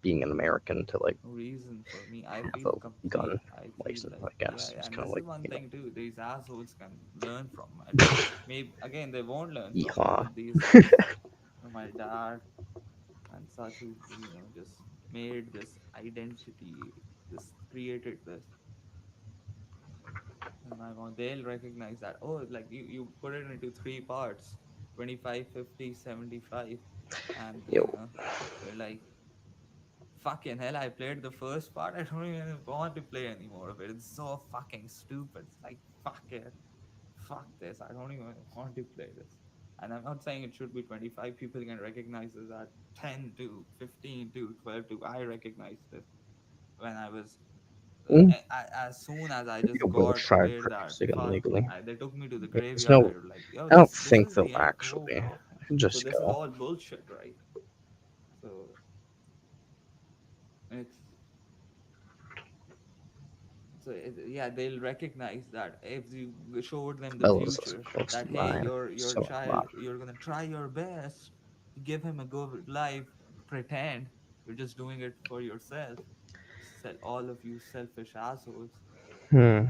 being an American to like no reason for me. I have feel a gun complete. I feel license. I like yeah, guess yeah. it's And kind this of is like one thing too. These assholes can learn from. Maybe again they won't learn from me, yeehaw. but these guys, my dad and such who just made this identity, this created this, and my mom, they'll recognize that. Oh, like you put it into three parts: 25, 50, 75, and Yo, you're like fucking hell, I played the first part. I don't even want to play any more of it. It's so fucking stupid. It's like, fuck it. Fuck this. I don't even want to play this. And I'm not saying it should be 25. People can recognize this at 10 to 15 to 12 to. I recognize this when I was. mm, As soon as I just you will got try aware that purchasing it fuck, legally. they took me to the There's graveyard. no, They were like, "Yo, I don't this think is they'll the end." Oh, actually. oh. I can So just this is go. all bullshit, right? So it's yeah, they'll recognize that if you showed them the Bellows is future, close to that hey, mine, your so child, you're gonna try your best to give him a good life. Pretend you're just doing it for yourself. All of you selfish assholes. hmm.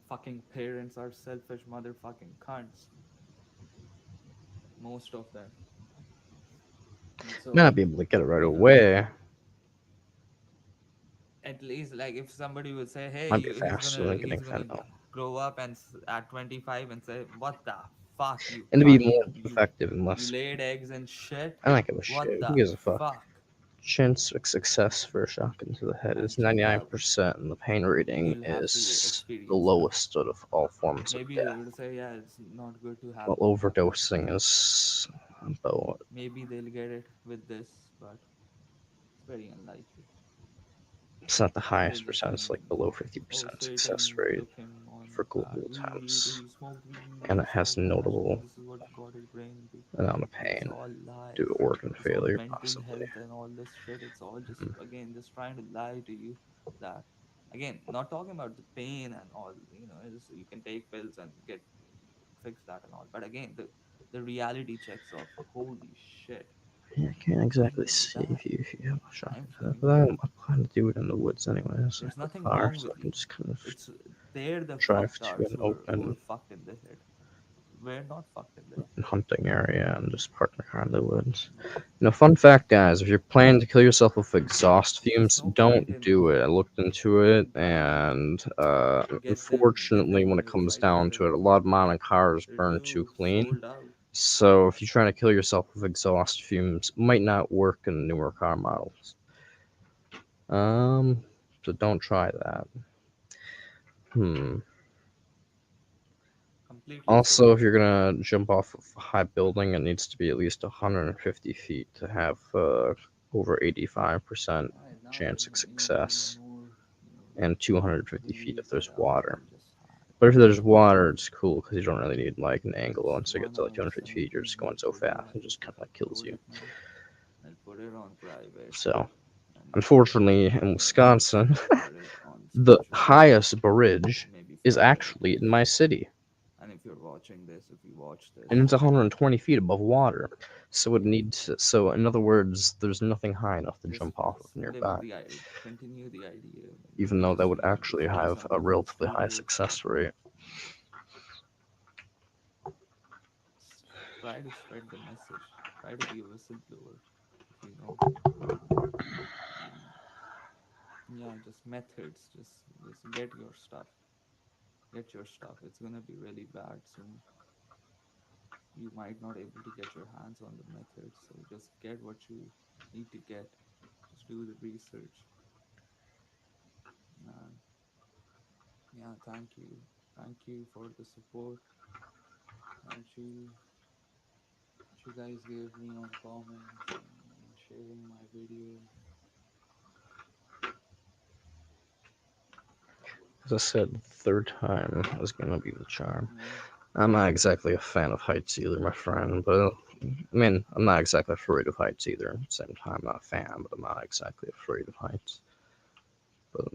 Fucking parents are selfish motherfucking cunts. Most of them. And May not so be able to get it right you know, away. at least like if somebody would say, hey, Might be he's faster gonna than getting he's gonna fentanyl. grow up and at 25 and say, what the fuck, you And to be cunt, more you effective and you less, laid eggs and shit. I don't give a What shit. Who the gives a fuck? fuck? Chance of success for a shotgun to the head And is yeah, 99%, and the pain rating you'll have to is the experience that. lowest out of all forms of Maybe they death. would say, yeah, it's not good to have While that. overdosing is about Maybe they'll get it with this, but Very unlikely. It's not the They're highest just percent. It's saying, like below "Oh, 50% success Satan rate took him on for bad global weed. Do attempts, you smoke weed? Do and you it has smoke hash? notable This is what got his brain into." amount of It's pain all due lie. to organ It's all failure, mental possibly. health and all this shit. It's all just Mm. again just trying to lie to you that again not talking about the pain and all. It's, you can take pills and get fix that and all. But again, the reality checks of holy shit. Yeah, I can't You're exactly feeling save bad. you if you have a I'm shotgun. feeling But bad. I plan to do it in the woods anyways. I There's have a nothing car, wrong so with I can you. just kind of It's they're the drive to fucktards an who are open fucked in the head. We're not fucked in the head. hunting area and just park my car in the woods. Yeah. Fun fact, guys, if you're planning to kill yourself with exhaust There's fumes, no point don't in do it. I looked into it, and get unfortunately, them when in it your comes fight down to club. it, a lot of modern cars They're burn too too clean. sold out. So if you're trying to kill yourself with exhaust fumes, it might not work in newer car models. Um, so don't try that. Hmm. Completely Also, if sold you're out. gonna jump off of a high building, it needs to be at least 150 feet to have over 85% Now chance of you're getting success, more, and 250 feet really if fed there's up water. and just But if there's tired. water, it's cool because you don't really need like an angle. This Once you get to like 250 feet, you're 1/17 just going so video fast, it I'll just kind of like kills upload you. it now. I'll put it on private So, and unfortunately, you in can Wisconsin, put it on the spiritual highest bridge maybe is fake actually in my meditation. city, And if you're watching this, if you watch this, and it's 120 feet above water. So it yeah, needs. So in other words, there's nothing high enough to just jump off of just live nearby. the continue the idea. Even though that would If actually you do have a something relatively high stupid, success rate. s- try to spread the message. Try to be a whistleblower. If you know, and yeah, just methods. Just get your stuff. Get your stuff. It's gonna be really bad soon. You might not able to get your hands on the methods, so just get what you need to get. Just do the research. And yeah, thank you for the support that you guys gave me on comments and sharing my video. As I said, third time is gonna be the charm. Yeah, I'm not exactly a fan of heights either, my friend, but I mean, I'm not exactly afraid of heights either. At the same time, I'm not a fan, but I'm not exactly afraid of heights. But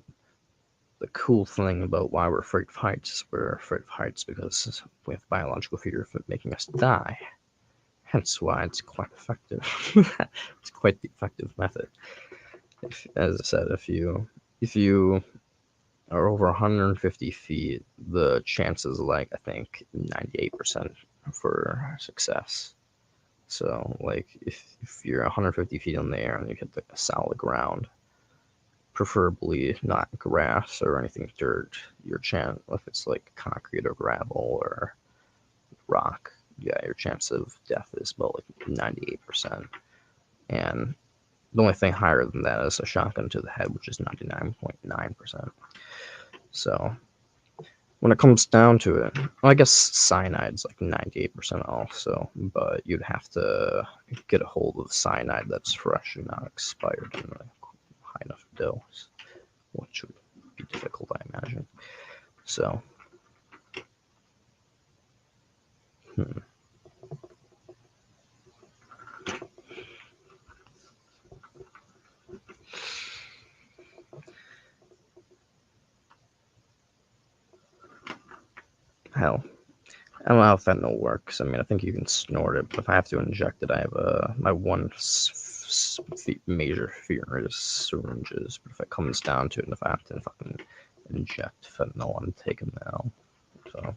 the cool thing about why we're afraid of heights is we're afraid of heights because we have biological fear of it making us die. Hence why it's quite effective. It's quite the effective method. As I said, if you are over 150 feet, the chances like I think 98% for success. So like if you're 150 feet in the air and you hit the solid ground, preferably not grass or anything dirt, your chance if it's like concrete or gravel or rock, yeah, your chance of death is about like 98%. And the only thing higher than that is a shotgun to the head, which is 99.9%. So when it comes down to it, well, I guess cyanide's like 98% also, but you'd have to get a hold of cyanide that's fresh and not expired in a high enough dose, which would be difficult, I imagine. So, hmm. Hell, I don't know how fentanyl works. I mean, I think you can snort it, but if I have to inject it, I have my one major fear is syringes. But if it comes down to it, and if I have to fucking inject fentanyl, I'm taking that out. So,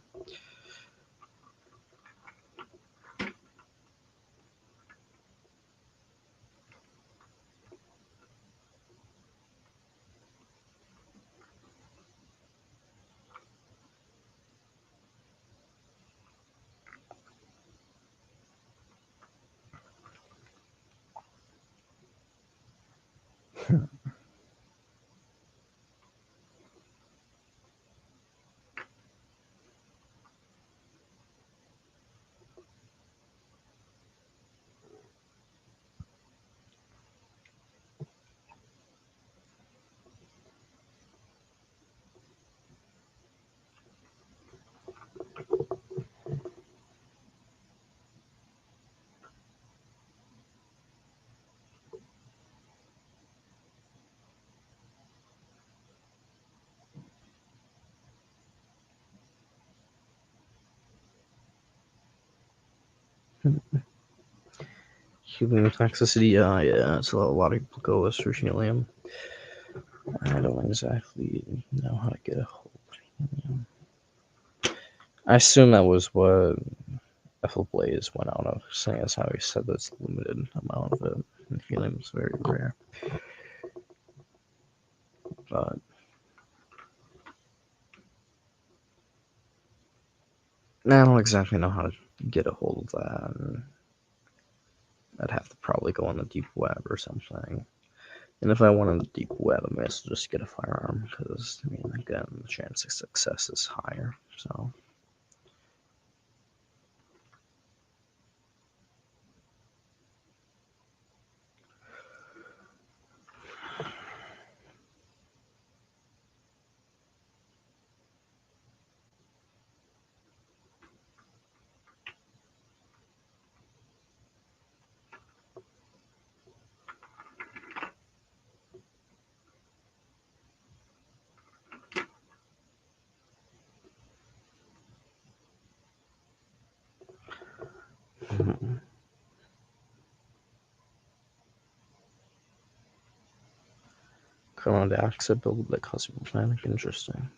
Helium toxicity, yeah, so a lot of people go with helium. I don't exactly know how to get a hold of helium. I assume that was what Ethel Blaze went out of saying, as how he said there's a limited amount of it, and helium is very rare. But I don't exactly know how to get a hold of that. And I'd have to probably go on the deep web or something. And if I went on the deep web, I might as well just get a firearm because, I mean, again, the chance of success is higher. So, carbon dioxide build that causes panic. Interesting.